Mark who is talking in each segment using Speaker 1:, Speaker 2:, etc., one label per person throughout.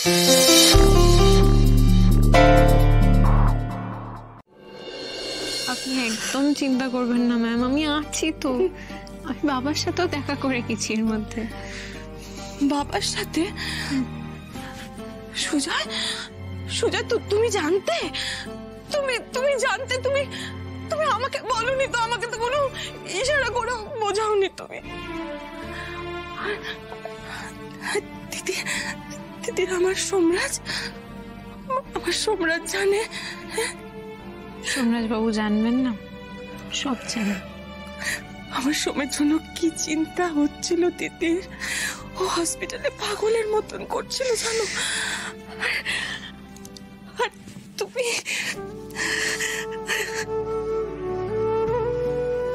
Speaker 1: আপনি একদম চিন্তা করবেন না ম্যাম, আমি আছি তো। আমি বাবার সাথেও দেখা করে গেছি এর মধ্যে।
Speaker 2: বাবার সাথে? সুজয়, সুজয় তুমি জানতে? তুমি জানতে? তুমি আমাকে বলোনি তো, আমাকে তো কোনো ইশারা করে বোঝাওনি তুমি। দিদি আমার সোমরাজ জানে?
Speaker 1: সোমরাজ বাবু জানবেন না? সব জানে।
Speaker 2: আমার সোমের জন্য কি চিন্তা হচ্ছিল দিদির। ও হসপিটালে পাগলের মতন করছিল জানো। আর তুমি?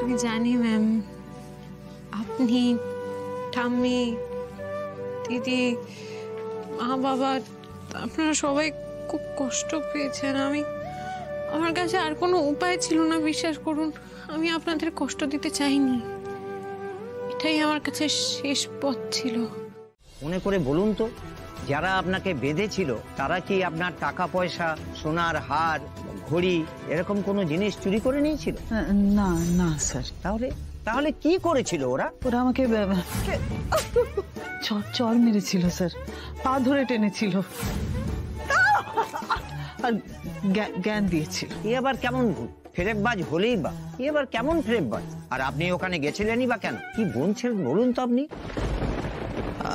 Speaker 1: আমি জানি ম্যাম, আপনি, ঠাম্মি, দিদি, মা বাবা, আপনারা সবাই খুব কষ্ট পেয়েছেন। আমার কাছে আর কোনো উপায় ছিল না, বিশ্বাস করুন। আমি আপনাদের কষ্ট দিতে চাইনি, এটাই আমার কাছে শেষ পথ ছিল।
Speaker 3: মনে করে বলুন তো, যারা আপনাকে বেঁধেছিল তারা কি আপনার টাকা পয়সা, সোনার হার, ঘড়ি এরকম কোনো জিনিস চুরি করে নিয়েছিল?
Speaker 4: না না স্যার।
Speaker 3: তাহলে কি করেছিল ওরা?
Speaker 4: ওরা আমাকে চর মেরেছিল স্যার, পা ধরে টেনেছিল আর জ্ঞান দিয়েছিল।
Speaker 3: এ আবার কেমন ভূত? ফেরেববাজ হলেই বা এ আবার কেমন ফেরেববাজ? আর আপনি ওখানে গেছিলেনই বা কেন? কি বলছিলেন বলুন তো আপনি।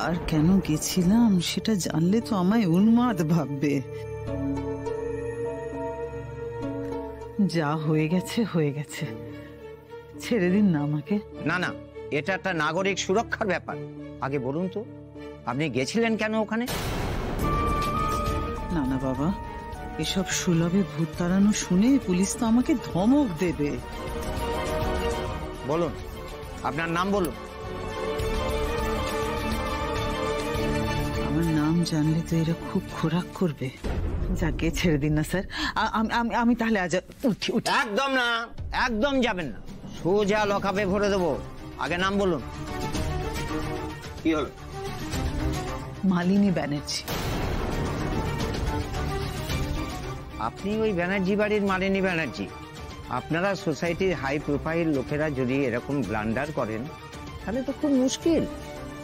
Speaker 4: আর কেন গেছিলাম সেটা জানলে তো আমায় উন্মাদ ভাববে। যা হয়ে গেছে হয়ে গেছে, ছেড়ে দিন না আমাকে।
Speaker 3: না না, এটা একটা নাগরিক সুরক্ষার ব্যাপার। আগে বলুন তো, আপনি গেছিলেন কেন ওখানে?
Speaker 4: না না বাবা, এসব সুলভে ভূত তাড়ানো শুনে পুলিশ তো আমাকে ধমক দেবে।
Speaker 3: বলুন, আপনার নাম বলুন।
Speaker 4: আমার নাম জানলে তো এরা খুব খোরাক করবে। যাকে ছেড়ে দিন না স্যার, আমি তাহলে আজ উঠি।
Speaker 3: একদম না, একদম যাবেন না, সোজা লকআপে ভরে দেবো। আগে নাম বলুন। কি হলো?
Speaker 4: মালিনী ব্যানার্জি।
Speaker 3: আপনি ওই ব্যানার্জি বাড়ির মালিনী ব্যানার্জি? আপনারা সোসাইটির হাই প্রোফাইল লোকেরা যদি এরকম ব্লান্ডার করেন তাহলে তো খুব মুশকিল।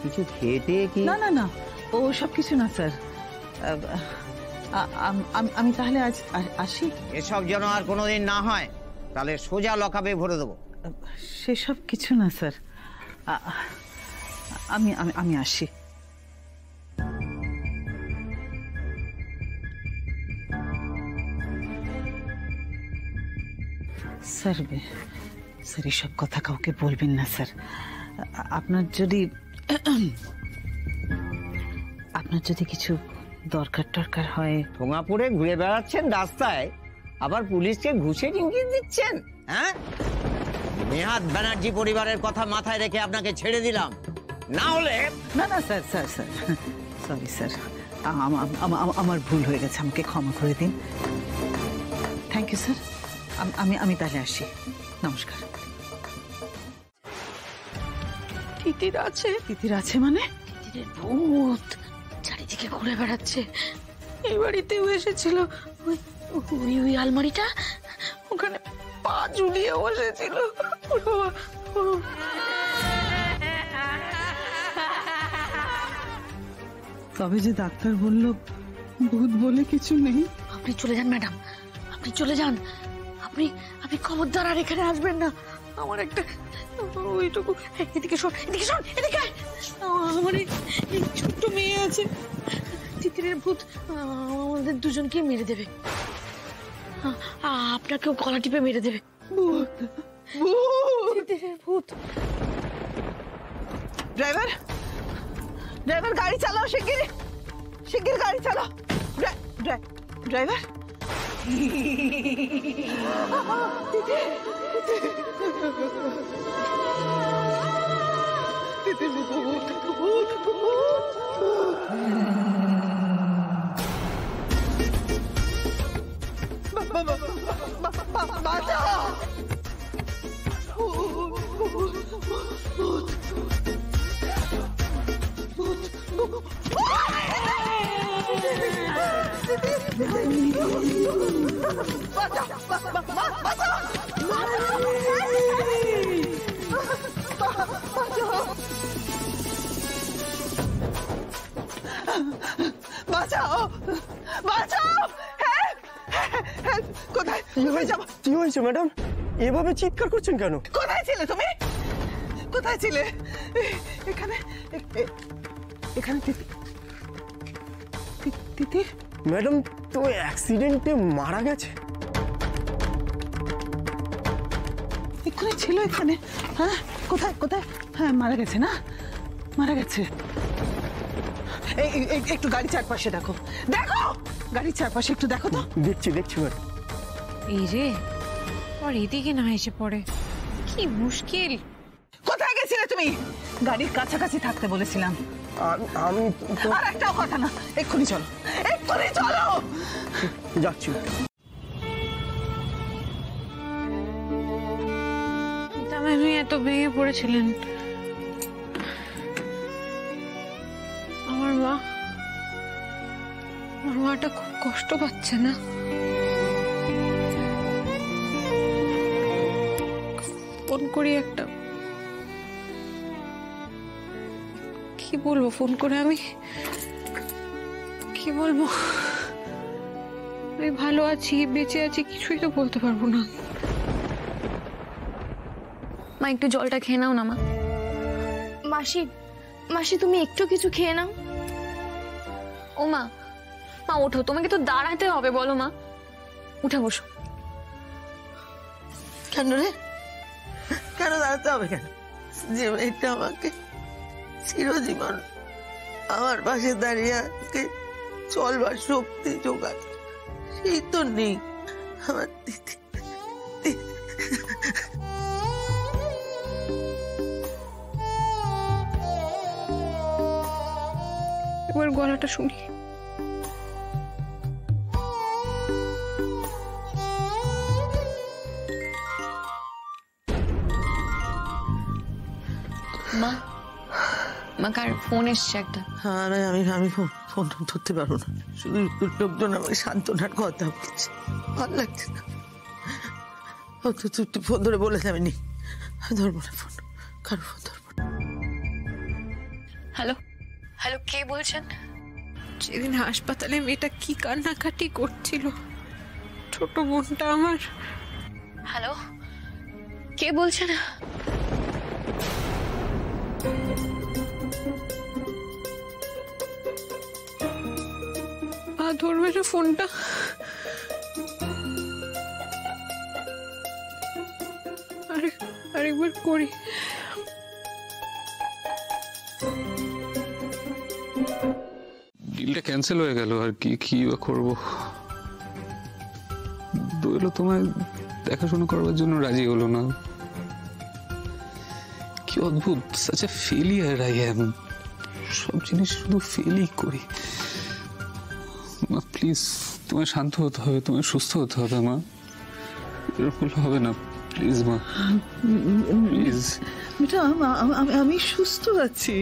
Speaker 3: কিছু খেতে কি?
Speaker 4: না না না, ও সব কিছু না স্যার। আমি তাহলে আজ আসি।
Speaker 3: এসব যেন আর কোনোদিন না হয়, তাহলে সোজা লকআপে ভরে দেবো।
Speaker 4: সেসব কিছু না স্যার, আমি আসি। স্যার এসব কথা কাউকে বলবেন না স্যার। আপনার যদি কিছু দরকার হয়।
Speaker 3: ঠোঙা পড়ে ঘুরে বেড়াচ্ছেন রাস্তায়, আবার পুলিশকে ঘুষে ইঙ্গিত দিচ্ছেন? হ্যাঁ, নেহাত ব্যানার্জি পরিবারের কথা মাথায় রেখে আপনাকে ছেড়ে দিলাম, না হলে।
Speaker 4: না না স্যার, সরি স্যার, আমার ভুল হয়ে গেছে, আমাকে ক্ষমা করে দিন। Thank you sir. আমি তাহলে আসি, নমস্কার।
Speaker 2: তিতির আছে
Speaker 4: মানে?
Speaker 2: তিতিরের ভূত চারিদিকে ঘুরে বেড়াচ্ছে। এই বাড়িতেও এসেছিল, ওই আলমারিটা, ওখানে পা ঝুলিয়ে বসেছিল।
Speaker 4: তবে যে ডাক্তার বলল ভূত বলে কিছু নেই।
Speaker 2: আপনি চলে যান ম্যাডাম, আপনি চলে যান। আপনি খবরদার আর এখানে আসবেন না। আমার একটা ওইটুকু, এদিকে শোন, এদিকে আয়। আমার এই ছোট্ট মেয়ে আছে, তিতিরের ভূত আমাদের দুজনকে মেরে দেবে, আপনাকেও গলা টিপে মেরে দেবে। তিতিরের ভূত।
Speaker 4: ড্রাইভার গাড়ি চালাও, শিগগির গাড়ি চালাও। ড্রাইভার। বাঁচাও, বাঁচাও! কোথায়
Speaker 5: কি হয়েছে ম্যাডাম? এভাবে চিৎকার করছেন কেন?
Speaker 4: কোথায় ছিলে তুমি? কোথায় ছিলে? এখানে এখানে তিতির
Speaker 5: ম্যাডাম তো অ্যাক্সিডেন্টে মারা গেছে।
Speaker 4: এখানে ছিল এখানে? হ্যাঁ, কোথায় কোথায়? হ্যাঁ, মারা গেছে না? মারা গেছে। একটু গাড়ি চারপাশে দেখো, দেখো গাড়ির চারপাশে একটু দেখো তো।
Speaker 5: দেখছি ম্যাডাম।
Speaker 1: এই রে, আর এদিকে না এসে পড়ে, কি মুশকিল।
Speaker 4: কোথায় গেছিলে তুমি? গাড়ির কাছাকাছি থাকতে বলেছিলাম।
Speaker 5: আমি
Speaker 4: আর একটাও কথা না, এক্ষুনি চলো, এক্ষুনি চলো।
Speaker 5: যাচ্ছি।
Speaker 1: আপনি এত ভেঙে পড়েছিলেন, আমার মাটা খুব কষ্ট পাচ্ছে না? ফোন করি একটা, কি বলবো ফোন করে? আমি কি বলবো? আমি ভালো আছি, বেঁচে আছি, কিছুই তো বলতে পারবো না।
Speaker 6: মা একটু জলটা খেয়ে নাও না মা। মাসি, মাসি তুমি একটু কিছু খেয়ে নাও। ও মা, মা ওঠো, তোমাকে তো দাঁড়াতে হবে, বলো মা। উঠে বসো।
Speaker 7: কেন রে? কেন দাঁড়াতে হবে? কেন? যে মেয়েটা আমাকে চিরজীবন আমার পাশে দাঁড়িয়ে আজকে চলবার শক্তি জোগাত, সেই তো নেই। আমার দিদি
Speaker 1: একবার গলাটা শুনি।
Speaker 6: মা, মা কার ফোন এসছে একটা।
Speaker 7: আমি ফোন ধরতে পারবো না। শুধু লোকজন আমাকে সান্ত্বনার কথা বলছে, ভালো লাগছে না। তুই ফোন ধরে বলে যাবে নি, ধরবো না ফোন, কারো ফোন ধরবো না।
Speaker 6: হ্যালো, হ্যালো, কে বলছেন?
Speaker 1: সেদিন হাসপাতালে মেয়েটা কি কান্নাকাটি করছিল, ছোট বোনটা আমার।
Speaker 6: হ্যালো, কে বলছেন?
Speaker 1: ধরবে না ফোনটা? আরেকবার করি।
Speaker 8: ডিলটা ক্যান্সেল হয়ে গেল, আর কি বা করবো। দোয়েলও তোমায় দেখাশোনা করবার জন্য রাজি হলো না। কি অদ্ভুত, such a failure I am. সব জিনিস শুধু ফেলই করি। মা প্লিজ, তোমায় শান্ত হতে হবে, তোমায় সুস্থ হতে হবে মা। এরকম হবে না প্লিজ মা, প্লিজ।
Speaker 4: বেটা, আমি সুস্থ আছি,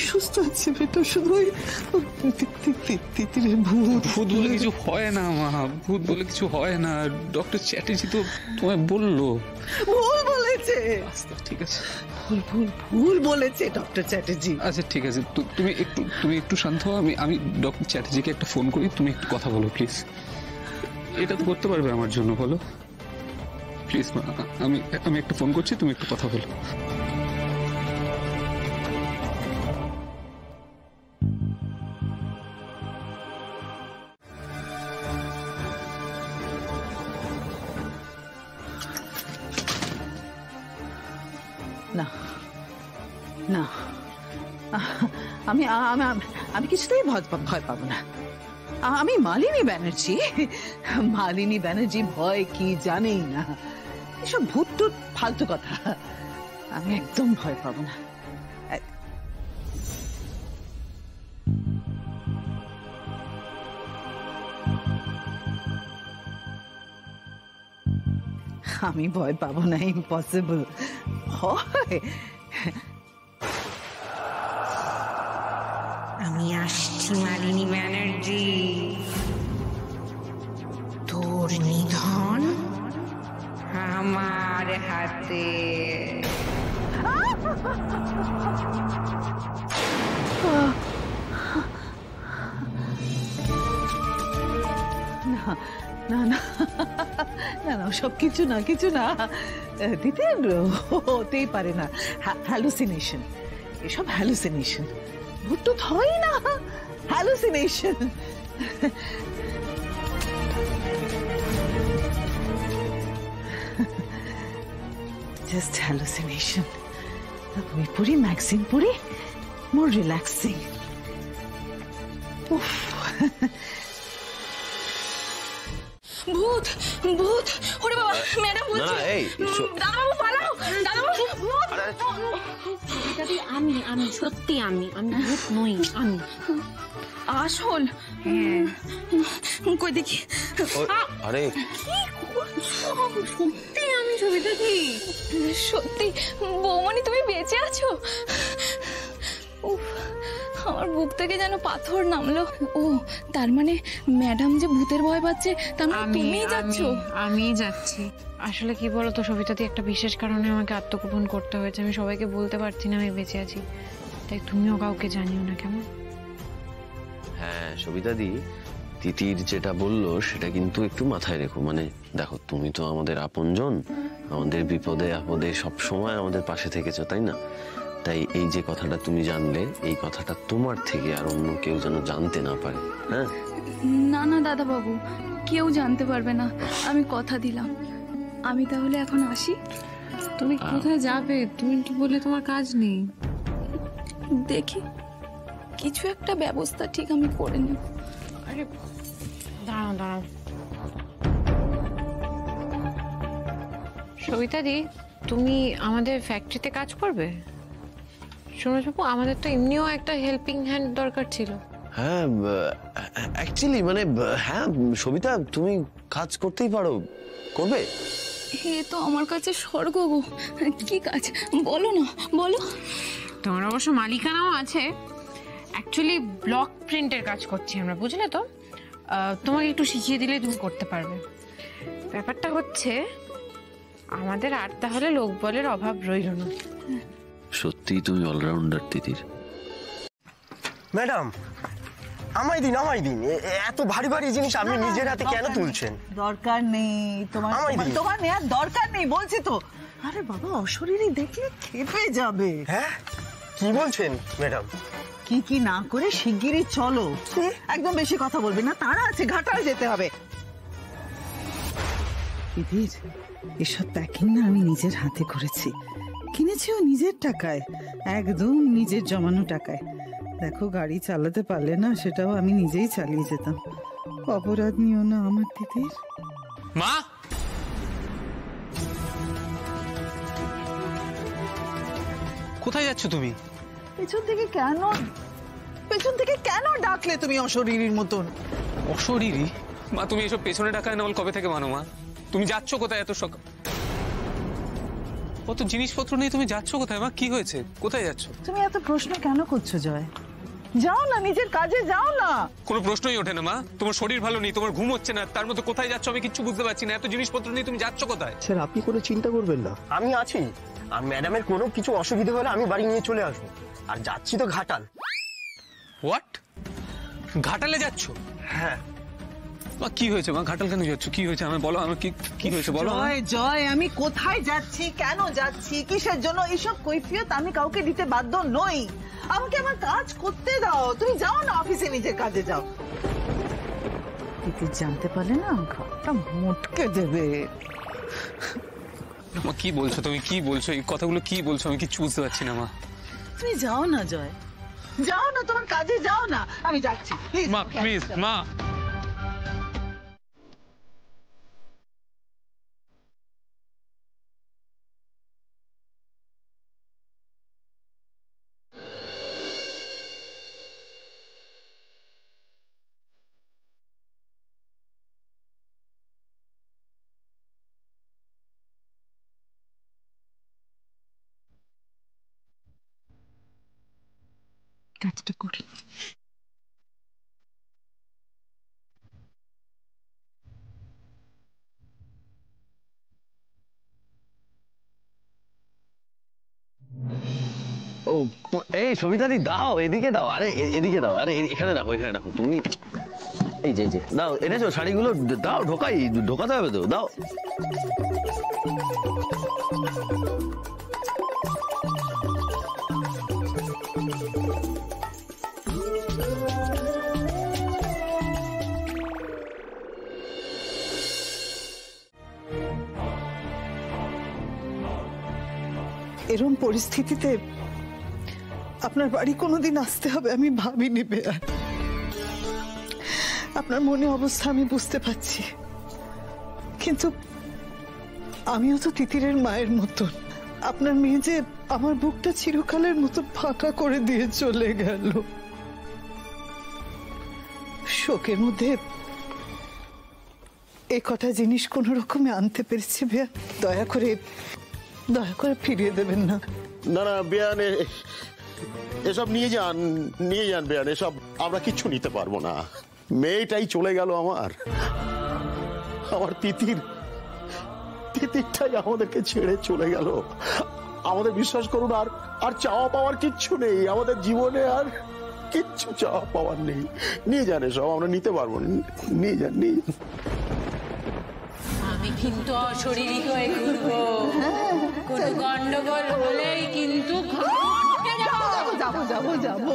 Speaker 4: সুস্থ আছি বেটা। শুধু তিতিরের ভূত
Speaker 8: বলে কিছু হয় না মা, ভূত বলে কিছু হয় না। ডক্টর চ্যাটার্জি তো তোমায় বললো।
Speaker 4: ভুল বলেছে।
Speaker 8: ঠিক আছে,
Speaker 4: ভুল বলেছে ডক্টর চ্যাটার্জি।
Speaker 8: আচ্ছা ঠিক আছে, তুমি একটু শান্ত হও। আমি ডক্টর চ্যাটার্জিকে একটা ফোন করি, তুমি একটু কথা বলো প্লিজ। এটা তো করতে পারবে আমার জন্য, বলো প্লিজ মা। আমি একটা ফোন করছি, তুমি একটু কথা বলো।
Speaker 4: না না, আমি কিছুতেই ভয় পাবো না। আমি মালিনী ব্যানার্জি ভয় কি জানেই না। এসব ভূত টুত ফালতু কথা, আমি একদম ভয় পাবো না। আমি ভয় পাবো না, ইম্পসিবল। হয়
Speaker 3: আমি আসছি মালিনী ব্যানার্জি।
Speaker 1: হাতে।
Speaker 4: না না না না সব কিছু না কিছু না দিদি, হতেই পারে না, হ্যালুসিনেশন, এসব হ্যালুসিনেশন, ভূত টুত হয় না, হ্যালুসিনেশন। Just hallucination. বই পড়ি, ম্যাগজিন পড়ি, মোর রিল্যাক্সিং। উফ,
Speaker 2: ভূত ভূত, ওরে বাবা, ম্যাডাম বলছে। দাদাবাবু পালাও, দাদাবাবু ভূত।
Speaker 1: আমি সত্যি আমি ভূত নই, আমি
Speaker 2: আসল। কই দেখি।
Speaker 5: আরে
Speaker 1: সত্যি আমি ছবিটা কি
Speaker 6: সত্যি বৌমনি তুমি বেঁচে আছো? উফ, আমার বুক থেকে যেন পাথর নামলো। ও তার মানে ম্যাডাম যে ভূতের ভয় পাচ্ছে, তার মানে তুমিই যাচ্ছ?
Speaker 1: আমি যাচ্ছি। আসলে কি বলতো সবিতাদি, একটা বিশেষ কারণে আমাকে আত্মগোপন করতে হয়েছে। আমি সবাইকে বলতে পারছি না আমি বেঁচে আছি, তাই তুমিও কাউকে জানিও না, কেমন?
Speaker 9: হ্যাঁ সবিতাদি, তিতির যেটা বললো সেটা কিন্তু একটু মাথায় রেখো। মানে দেখো, তুমি তো আমাদের আপনজন, আমাদের বিপদে আপদে সব সময় আমাদের পাশে থেকেছো, তাই না? তাই এই যে কথাটা তুমি জানলে, এই কথাটা তোমার থেকে আর অন্য কেউ যেন জানতে না পারে। হ্যাঁ
Speaker 6: না না দাদাবাবু, কেউ জানতে পারবে না, আমি কথা দিলাম। আমি তাহলে এখন আসি।
Speaker 1: তুমি কোথায় যাবে? তুমি তো বললে তোমার কাজ নেই।
Speaker 6: দেখি কিছু একটা ব্যবস্থা ঠিক আমি করে নেব।
Speaker 1: আরে দাঁড়াও দাঁড়াও, সবিতাদি তুমি আমাদের ফ্যাক্টরিতে কাজ করবে? শোনো বাবু, আমাদের তো এমনিও একটা হেল্পিং হ্যান্ড দরকার ছিল।
Speaker 9: হ্যাঁ অ্যাকচুয়ালি মানে হ্যাঁ সবিতা, তুমি কাজ করতেই পারো, করবে।
Speaker 6: হে তো আমার কাছে স্বর্গ গো। কি কাজ বলো না, বলো।
Speaker 1: তোমার অবশ্য মালিকানাও আছে। অ্যাকচুয়ালি ব্লক প্রিন্টের কাজ করছি আমরা, বুঝলে তো? তোমাকে একটু শিখিয়ে দিলে তুমি করতে পারবে। ব্যাপারটা হচ্ছে আমাদের আর তাহলে লোকবলের অভাব রইল না।
Speaker 9: সত্যিই তুমি অলরাউন্ডার তিতির।
Speaker 5: ম্যাডাম, আমায় দিন এত ভারী ভারী জিনিস আপনি নিজের হাতে কেন তুলছেন?
Speaker 4: দরকার নেই তোমার, তোমার নেওয়ার দরকার নেই বলছি তো। আরে বাবা, অশরীরী দেখলে খেপে যাবে।
Speaker 5: হ্যাঁ কি বলছেন ম্যাডাম?
Speaker 4: কি কি না করে শিগগিরই চলো। একদম বেশি কথা বলবি না, তারা আছে, ঘাটাল যেতে হবে। দিদির এসব প্যাকিং না আমি নিজের হাতে করেছি, কিনেছিও নিজের টাকায়, একদম নিজের জমানো টাকায়। দেখো, গাড়ি চালাতে পারলে না সেটাও আমি নিজেই চালিয়ে যেতাম। অপরাধ নিও না আমার দিদির।
Speaker 8: মা, কোথায় যাচ্ছ তুমি?
Speaker 4: পেছন থেকে কেন ডাকলে তুমি অশরীরীর মতন?
Speaker 8: অশরীরী? মা তুমি এসব পেছনে ডাকায় নল কবে থেকে মানো মা? তুমি যাচ্ছ কোথায় এত সকাল? কত জিনিসপত্র নিয়ে তুমি যাচ্ছ কোথায় মা? কি হয়েছে? কোথায় যাচ্ছ?
Speaker 4: তুমি এত প্রশ্ন কেন করছো জয়? যাও না, নিজের কাজে যাও না।
Speaker 8: কোনো প্রশ্নই ওঠে না মা। তোমার শরীর ভালো নেই, তোমার ঘুম হচ্ছে না, তার মধ্যে কোথায় যাচ্ছ আমি কিচ্ছু বুঝতে পারছি না। এত জিনিসপত্র নিয়ে তুমি যাচ্ছ কোথায়?
Speaker 5: স্যার আপনি কোনো চিন্তা করবেন না, আমি আছি। আর ম্যাডামের কোনো কিছু অসুবিধা হলে আমি বাড়ি নিয়ে চলে আসবো। আর যাচ্ছি তো ঘাটাল।
Speaker 8: হোয়াট? ঘাটালে যাচ্ছ?
Speaker 5: হ্যাঁ।
Speaker 8: মা কি হয়েছে মা? ঘাটাল কেন যাচ্ছ? কি হয়েছে আমার বলো, আমার কি হয়েছে বলো।
Speaker 4: জয়, আমি কোথায় যাচ্ছি, কেন যাচ্ছি, কিসের জন্য, এসব কৈফিয়ত আমি কাউকে দিতে বাধ্য নই। আমাকে আমার কাজ করতে দাও। তুমি যাও না, অফিসে নিজের কাজে যাও। তুই জানতে পারলে না ঘরটা মোটকে দেবে।
Speaker 8: মা কি বলছো তুমি? কি বলছো এই কথাগুলো? কি বলছো আমি কিচ্ছু বুঝতে পারছি না মা।
Speaker 4: তুমি যাও না জয়, যাও না, তোমার কাজে যাও না। আমি যাচ্ছি
Speaker 8: মা, প্লিজ মা।
Speaker 1: কাজটা করি।
Speaker 9: এই সবিতাদি দাও, এদিকে দাও, আরে এদিকে দাও, আরে এখানে রাখো, এখানে রাখো তুমি। এই যে দাও, এনেছো শাড়িগুলো, দাও, ঢোকাতে হবে তো, দাও।
Speaker 4: এরকম পরিস্থিতিতে আপনার বাড়ি কোনোদিন আসতে হবে আমি ভাবিনি বেয়ান। আপনার মনে অবস্থা আমি বুঝতে পারছি, কিন্তু আমিও তো তিতিরের মায়ের মতন। আপনার মেয়ে যে আমার বুকটা চিরকালের মতো ফাঁকা করে দিয়ে চলে গেল, শোকের মধ্যে এ কটা জিনিস কোন রকমে আনতে পেরেছি বেয়ান। দয়া করে ফিরিয়ে দেবেন না।
Speaker 10: না না বেয়ান, এসব নিয়ে যান বেয়ান, এসব আমরা কিচ্ছু নিতে পারবো না। মেয়েটাই চলে গেল আমার তিতিরটাই আমাদেরকে ছেড়ে চলে গেল। আমাদের বিশ্বাস করুন, আর চাওয়া পাওয়ার কিচ্ছু নেই আমাদের জীবনে, আর কিচ্ছু চাওয়া পাওয়ার নেই। নিয়ে যান, এসব আমরা নিতে পারবো না। নিয়ে যান।
Speaker 1: আমি কিন্তু অশরীরী হয়ে ঘুরবো, কোনো গন্ডগোল হলেই কিন্তু
Speaker 4: যাবো।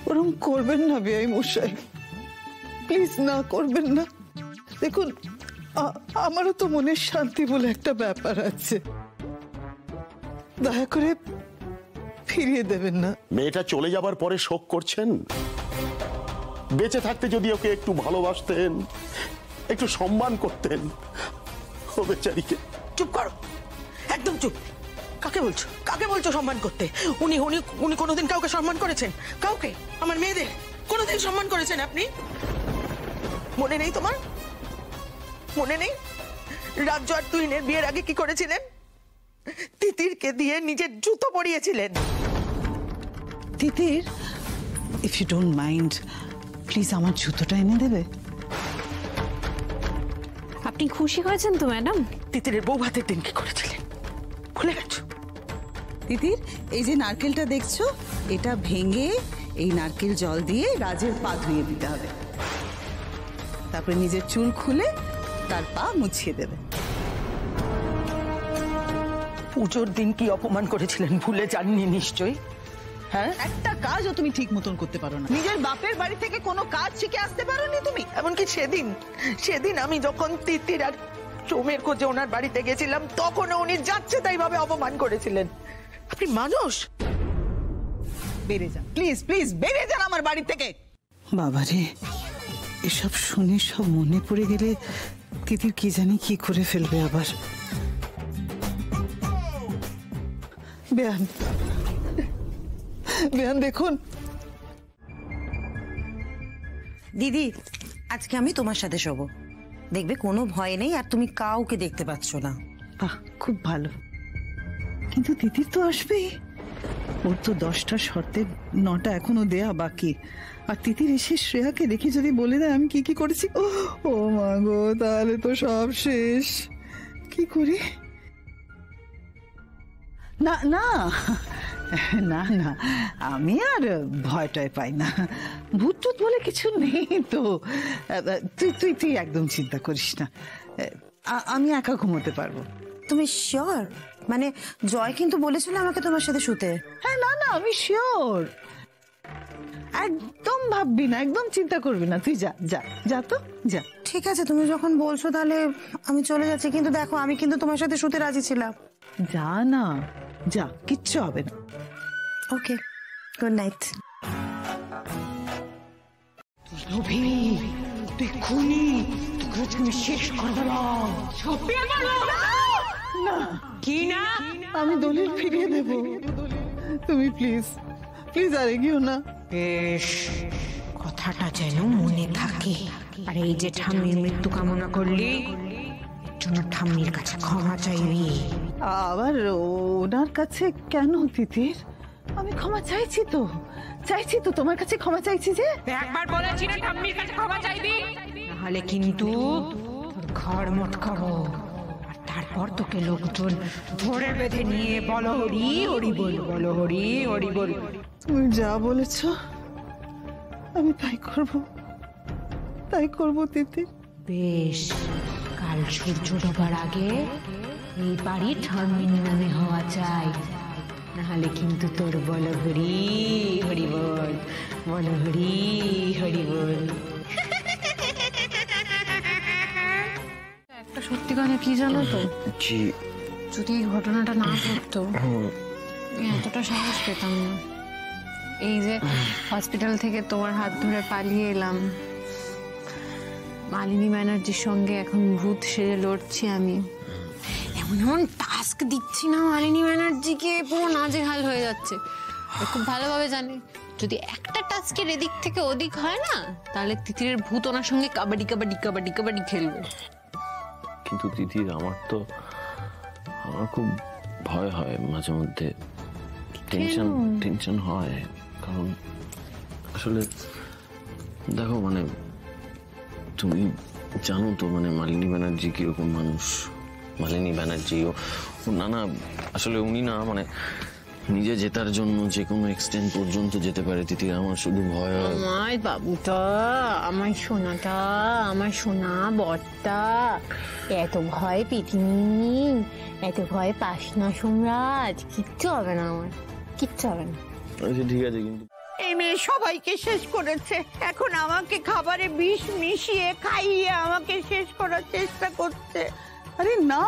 Speaker 4: ওরম করবেন না বেয়াই মশাই, প্লিজ না করবেন না। দেখুন, আমারও তো মনের শান্তি বলে একটা ব্যাপার আছে, দয়া করে ফিরিয়ে দেবেন না।
Speaker 10: মেয়েটা চলে যাবার পরে শোক করছেন? বেঁচে থাকতে যদি ওকে একটু ভালোবাসতেন, একটু সম্মান করতেন, ও বেচারিকে।
Speaker 7: চুপ করো, একদম চুপ। কাকে বলছো সম্মান করতে? উনি উনি উনি কোনোদিন কাউকে সম্মান করেছেন? কাউকে? আমার মেয়েদের কোনোদিন সম্মান করেছেন আপনি? মনে নেই তোমার? মনে নেই রাজ্য আর তুহিনের বিয়ের আগে কি করেছিলেন? তিতিরকে দিয়ে নিজের জুতো পরিয়েছিলেন।
Speaker 4: Titir, if you don't mind, please আমার জুতোটা এনে দেবে।
Speaker 6: আপনি খুশি হয়েছেন তো ম্যাডাম?
Speaker 7: তিতিরের বউ ভাতের দিন কি করেছিলেন ভুলে গেছো?
Speaker 4: তিতির, এই যে নারকেলটা দেখছো, এটা ভেঙে এই নারকেল জল দিয়ে রাজের পা ধুয়ে দিতে হবে, তারপরে নিজের চুল খুলে তার পা মুছিয়ে দেবে।
Speaker 7: পুজোর দিন কি অপমান করেছিলেন ভুলে যাননি নিশ্চয়ই? হ্যাঁ,
Speaker 4: একটা কাজও তুমি ঠিক মতন করতে পারো না। নিজের বাপের বাড়ি থেকে কোনো কাজ শিখে আসতে পারোনি তুমি।
Speaker 7: এমনকি সেদিন আমি যখন তিতির আর চোমের খোঁজে ওনার বাড়িতে গেছিলাম, তখন উনি যাচ্ছে তাই ভাবে অপমান করেছিলেন। আপনি মানুষ?
Speaker 4: বেরিয়ে যান প্লিজ, বেরিয়ে যান আমার বাড়ি থেকে। বাবারে, এসব শুনে সব মনে পড়ে গেলে তিতির কি জানি কি করে ফেলবে আবার। বেয়ান দেখুন।
Speaker 11: দিদি, আজকে আমি তোমার সাথে শোবো, দেখবে কোনো ভয় নেই, আর তুমি কাউকে দেখতে পাচ্ছ না।
Speaker 4: বাহ, খুব ভালো। কিন্তু তিতির তো আসবেই, ওর তো 10টা শর্তে 9টা এখনো দেয়া বাকি। আর তিতির এসে শ্রেয়াকে দেখে যদি বলে দেয় আমি কি করেছি, ও মা গো, তাহলে তো সব শেষ। কি করি? না না না না, আমি আর ভয়টাই পাই না, ভূত টুত বলে কিছু নেই তো। তুই একদম চিন্তা করিস না, আমি একা ঘুমোতে পারবো।
Speaker 11: তুমি শিওর? মানে জয় কিন্তু বলেছিল আমাকে তোমার সাথে শুতে।
Speaker 4: হ্যাঁ, না আমি শিওর, একদম ভাববি না, একদম চিন্তা করবি না, তুই যা তো যা।
Speaker 11: ঠিক আছে, তুমি যখন বলছো তাহলে আমি চলে যাচ্ছি, কিন্তু দেখো আমি কিন্তু তোমার সাথে শুতে রাজি ছিলাম।
Speaker 4: যা না, যা, কিচ্ছু হবে না।
Speaker 11: ওকে, গুড নাইট।
Speaker 7: শেষ করে দিলাম।
Speaker 4: না, কি না, আমি দলিল ফিরিয়ে দেব, তুমি প্লিজ আর এগিয়েও না।
Speaker 1: বেশ, কথাটা যেন মনে থাকে। আর এই যে ঠাম্মির মৃত্যু কামনা করলি, এর জন্য ঠাম্মির কাছে ক্ষমা চাইবি।
Speaker 4: আবার ওনার কাছে কেন তিতির? আমি ক্ষমা চাইছি তো তোমার কাছে ক্ষমা চাইছি যে।
Speaker 1: একবার বলেছি না ঠাম্মির কাছে ক্ষমা চাইবি, নাহলে কিন্তু তোর ঘর মটকাবো, আর তারপর
Speaker 12: তারপর তোকে লোকজন ধরে বেঁধে নিয়ে বলো হরি হরি বল, বলো হরি হরি বল।
Speaker 4: তুমি যা বলেছ আমি তাই করব তিথি।
Speaker 12: বেশ, কাল সূর্য ডোবার আগে এই বাড়ি ঠাম্মিনী নামে হওয়া চাই, নাহলে কিন্তু তোর বলো হরি হরি বল, বলো হরি হরি বল।
Speaker 1: একটা সত্যি কথা কি জানো তো,
Speaker 5: জি
Speaker 1: যদি এই ঘটনাটা না ঘটতো আমি এতটা সাহস পেতাম না। এই যে হসপিটাল থেকে তোমার হাত ধরে পালিয়ে এলাম, মালিনী ব্যানার্জির সঙ্গে এখন ভূত সেজে লড়ছি আমি, এমন এমন টাস্ক দিচ্ছি না মালিনী ব্যানার্জিকে, পুরো নাজেহাল হয়ে যাচ্ছে। ও খুব ভালোভাবে জানে যদি একটা টাস্কের এদিক থেকে ওদিক হয় না, তাহলে তিতিরের ভূত ওনার সঙ্গে কাবাডি কাবাডি কাবাডি কাবাডি খেলবে।
Speaker 9: কিন্তু তিতির, আমার খুব ভয় হয় মাঝে মধ্যে, টেনশন হয়। কারণ আসলে দেখো, মানে তুমি জানো তো মানে মালিনী ব্যানার্জি কিরকম মানুষ। মালিনী ব্যানার্জি ও না আসলে উনি না মানে নিজে জেতার জন্য যে কোনো এক্সটেন্ট পর্যন্ত যেতে পারে তিতির। আমার শুধু ভয় হয়।
Speaker 1: আমার বাবুটা, আমার সোনাটা, আমার সোনা বরটা, এত ভয় পৃথিবী, এত ভয় পাসনা সম্রাট, কিচ্ছু হবে না, আমার কিচ্ছু হবে না।
Speaker 9: আচ্ছা ঠিক আছে, কিন্তু
Speaker 7: এই মেয়ে সবাইকে শেষ করেছে, এখন আমাকে খাবারে বিষ মিশিয়ে খাইয়ে আমাকে শেষ করার চেষ্টা করছে।
Speaker 4: আরে না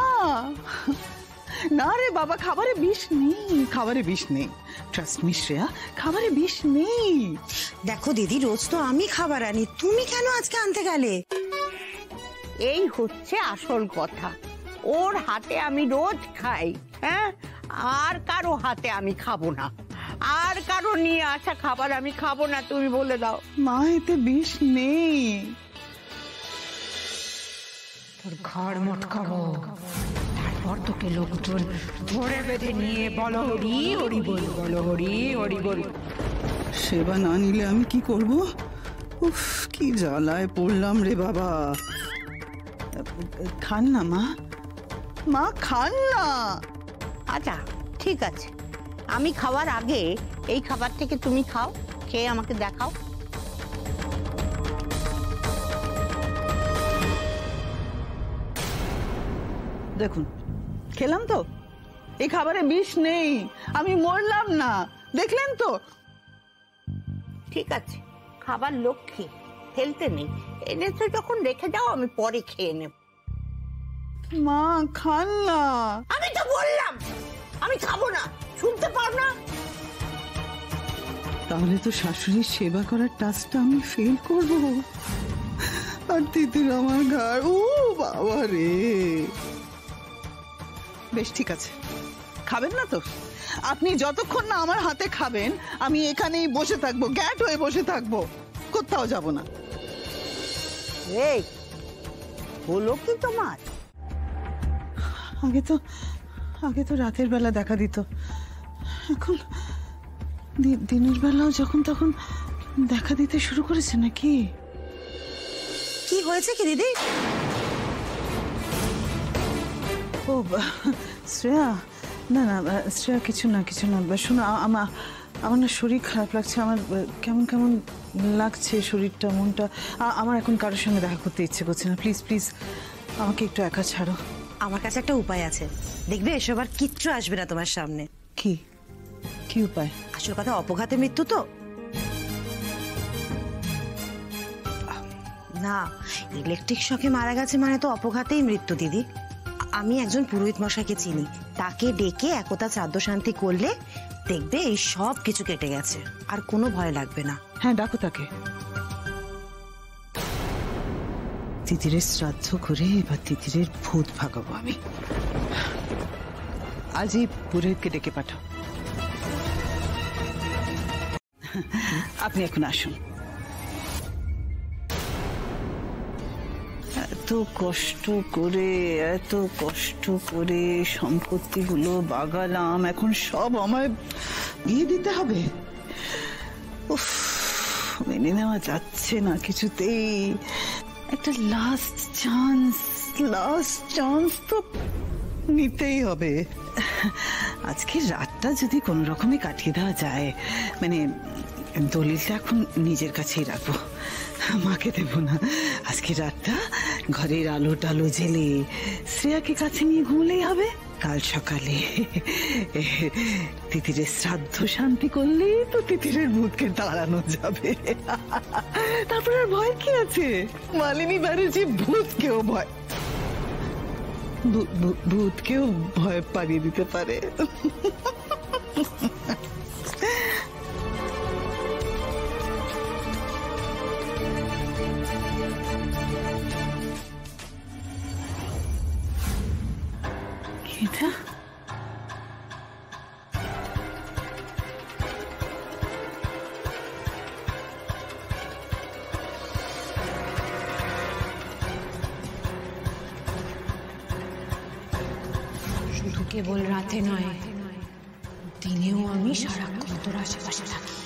Speaker 4: না রে বাবা, খাবারে বিষ নেই, ট্রাস্ট মি শ্রেয়া, খাবারে বিষ নেই।
Speaker 11: দেখো দিদি, রোজ তো আমি খাবার আনি, তুমি কেন আজকে আনতে গেলে?
Speaker 7: এই হচ্ছে আসল কথা, ওর হাতে আমি রোজ খাই, হ্যাঁ, আর কারো হাতে আমি খাবো না, আর কারো নিয়ে আসা খাবার আমি খাবো না, তুমি বলে দাও।
Speaker 4: মা, এতে বিষ নেই।
Speaker 12: তোর ঘর মটকাবো, তারপর তোকে লোকজন ধরে বেঁধে নিয়ে বলো হরি হরি বল, বলো হরি হরি বল।
Speaker 4: সেবা না নিলে আমি কি করব? উফ, কি জ্বালায় পড়লাম রে বাবা। খান না মা, খান না।
Speaker 7: আচ্ছা ঠিক আছে, আমি খাওয়ার আগে এই খাবার থেকে তুমি খাও, খেয়ে আমাকে দেখাও।
Speaker 4: দেখুন, খেলাম তো, এই খাবারে বিষ নেই, আমি মরলাম না, দেখলেন তো।
Speaker 7: ঠিক আছে, খাবার লক্ষ্মী, ফেলতে নেই, এনেছো যখন রেখে যাও, আমি পরে খেয়ে নেব।
Speaker 4: মা, খান না।
Speaker 7: আমি তো বললাম আমি খাবো না, শুনতে পাও না?
Speaker 4: তাহলে তো শাশুড়ির সেবা করার টাস্কটা আমি ফেল করব, আর তিতির আমার ঘাড়। ও বাবা রে। বেশ ঠিক আছে, খাবেন না তো? আপনি যতক্ষণ না আমার হাতে খাবেন আমি এখানেই বসে থাকবো, গ্যাট হয়ে বসে থাকবো, কোথাও যাব না।
Speaker 7: এই হলো কি তোমার?
Speaker 4: আগে তো রাতের বেলা দেখা দিত, এখন দিনের বেলাও যখন তখন দেখা দিতে শুরু করেছে নাকি?
Speaker 11: কি হয়েছে কি দিদি?
Speaker 4: ও শ্রেয়া, না শ্রেয়া, কিছু না। শোনো, আমার না শরীর খারাপ লাগছে, আমার কেমন লাগছে শরীরটা, মনটা। আমার এখন কারোর সঙ্গে দেখা করতে ইচ্ছে করছে না, প্লিজ আমাকে একটু একা ছাড়ো।
Speaker 11: আমার কাছে একটা উপায় আছে, দেখবে এসব আর কিচ্ছু আসবে না তোমার সামনে।
Speaker 4: কি উপায়?
Speaker 11: আসল কথা, অপঘাতে মৃত্যু তো না, ইলেকট্রিক শকে মারা গেছে মানে তো অপঘাতেই মৃত্যু দিদি। আমি একজন পুরোহিত মশাইকে চিনি, তাকে ডেকে একতা শ্রাদ্ধ শান্তি করলে দেখবে এই সব কিছু কেটে গেছে, আর কোনো ভয় লাগবে না।
Speaker 4: হ্যাঁ, ডাকো তাকে। তিতিরের শ্রাদ্ধ করে এবার তিতিরের ভূত ভাগাবো আমি। আজই পুরোহিতকে ডেকে পাঠাও। আপনি এখন আসুন। এত কষ্ট করে সম্পত্তিগুলো বাগালাম, এখন সব আমায় দিয়ে দিতে হবে। উফ, মেনে নেওয়া যাচ্ছে না কিছুতেই। একটা লাস্ট চান্স তো নিতেই হবে। আজকে রাতটা যদি কোনো রকমে কাটিয়ে দেওয়া যায়, মানে দলিলটা এখন নিজের কাছেই রাখবো, মাকে দেব না। আজকে রাতটা ঘরের আলো টালো জেলে শ্রেয়াকে কাছে নিয়ে ঘুমলেই হবে। কাল সকালে তিতিরের শ্রাদ্ধ শান্তি করলেই তো তিতিরের ভূতকে তাড়ানো যাবে। তারপর আর ভয় কি আছে? মালিনী ব্যানার্জি ভূতকেও ভয়, ভূতকেও ভয় পাড়িয়ে দিতে পারে। এটা
Speaker 12: শুধু কেবল রাতে নয়, দিনেও আমি সারাক্ষণ তোর আশেপাশে থাকি।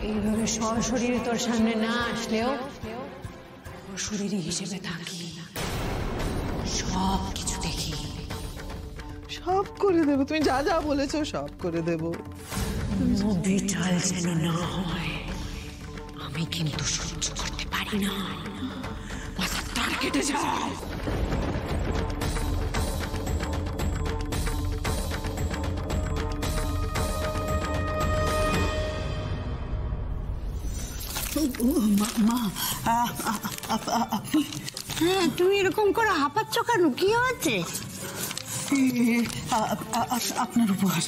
Speaker 12: এইভাবে সশরীরে তোর সামনে না আসলেও অশরীরী হিসেবে থাকি, সব কিছু দেখি।
Speaker 4: সব করে দেবো, তুমি যা যা বলেছো সব করে দেবো।
Speaker 12: বিটাল যেন না হয়, আমি কিন্তু সহ্য করতে পারি না। মাথার তার কেটে যায়।
Speaker 7: হ্যাঁ, তুমি এরকম করে হাঁপাচ্ছ কেন? কি হয়েছে?
Speaker 4: আপনার উপহার।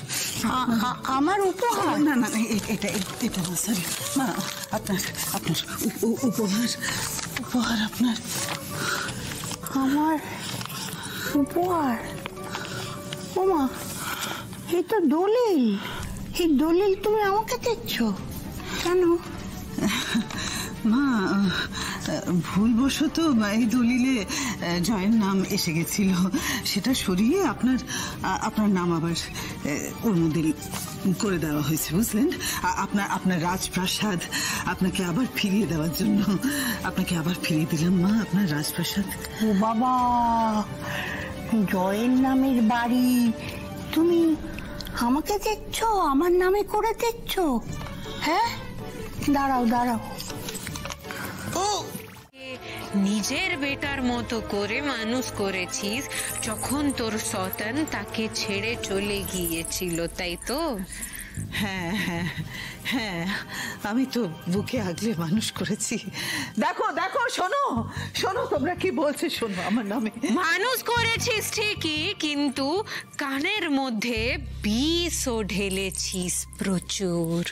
Speaker 7: আমার উপহার?
Speaker 4: না না, এটা এটা না, সরি মা, আপনার আপনার উপহার, উপহার আপনার।
Speaker 7: আমার উপহার? ওমা, এই তো দলিল। এই দলিল তুমি আমাকে দিচ্ছ কেন?
Speaker 4: মা, ভুলবশত এই দলিলে জয়ের নাম এসে গেছিল, সেটা সরিয়ে আপনার আপনার নাম আবার ওর মধ্যে করে দেওয়া হয়েছে, বুঝলেন? আপনার আপনার রাজপ্রাসাদ আপনাকে আবার ফিরিয়ে দেওয়ার জন্য আপনাকে আবার ফিরিয়ে দিলাম মা, আপনার রাজপ্রাসাদ।
Speaker 7: ও বাবা, জয়ের নামের বাড়ি তুমি আমাকে দিচ্ছ? আমার নামে করে দিচ্ছ? হ্যাঁ, দাঁড়াও দাঁড়াও।
Speaker 1: নিজের বেটার মতো করে মানুষ করেছিস, যখন তোর সন্তান তাকে ছেড়ে চলে গিয়েছিল, তাই তো?
Speaker 4: হ্যাঁ হ্যাঁ হ্যাঁ, আমি তো বুকে আগলে মানুষ করেছি। দেখো দেখো, শোনো শোনো, তোমরা কি বলছে শোনো। আমার নামে
Speaker 1: মানুষ করেছিস ঠিকই, কিন্তু কানের মধ্যে বিষও ঢেলেছিস প্রচুর।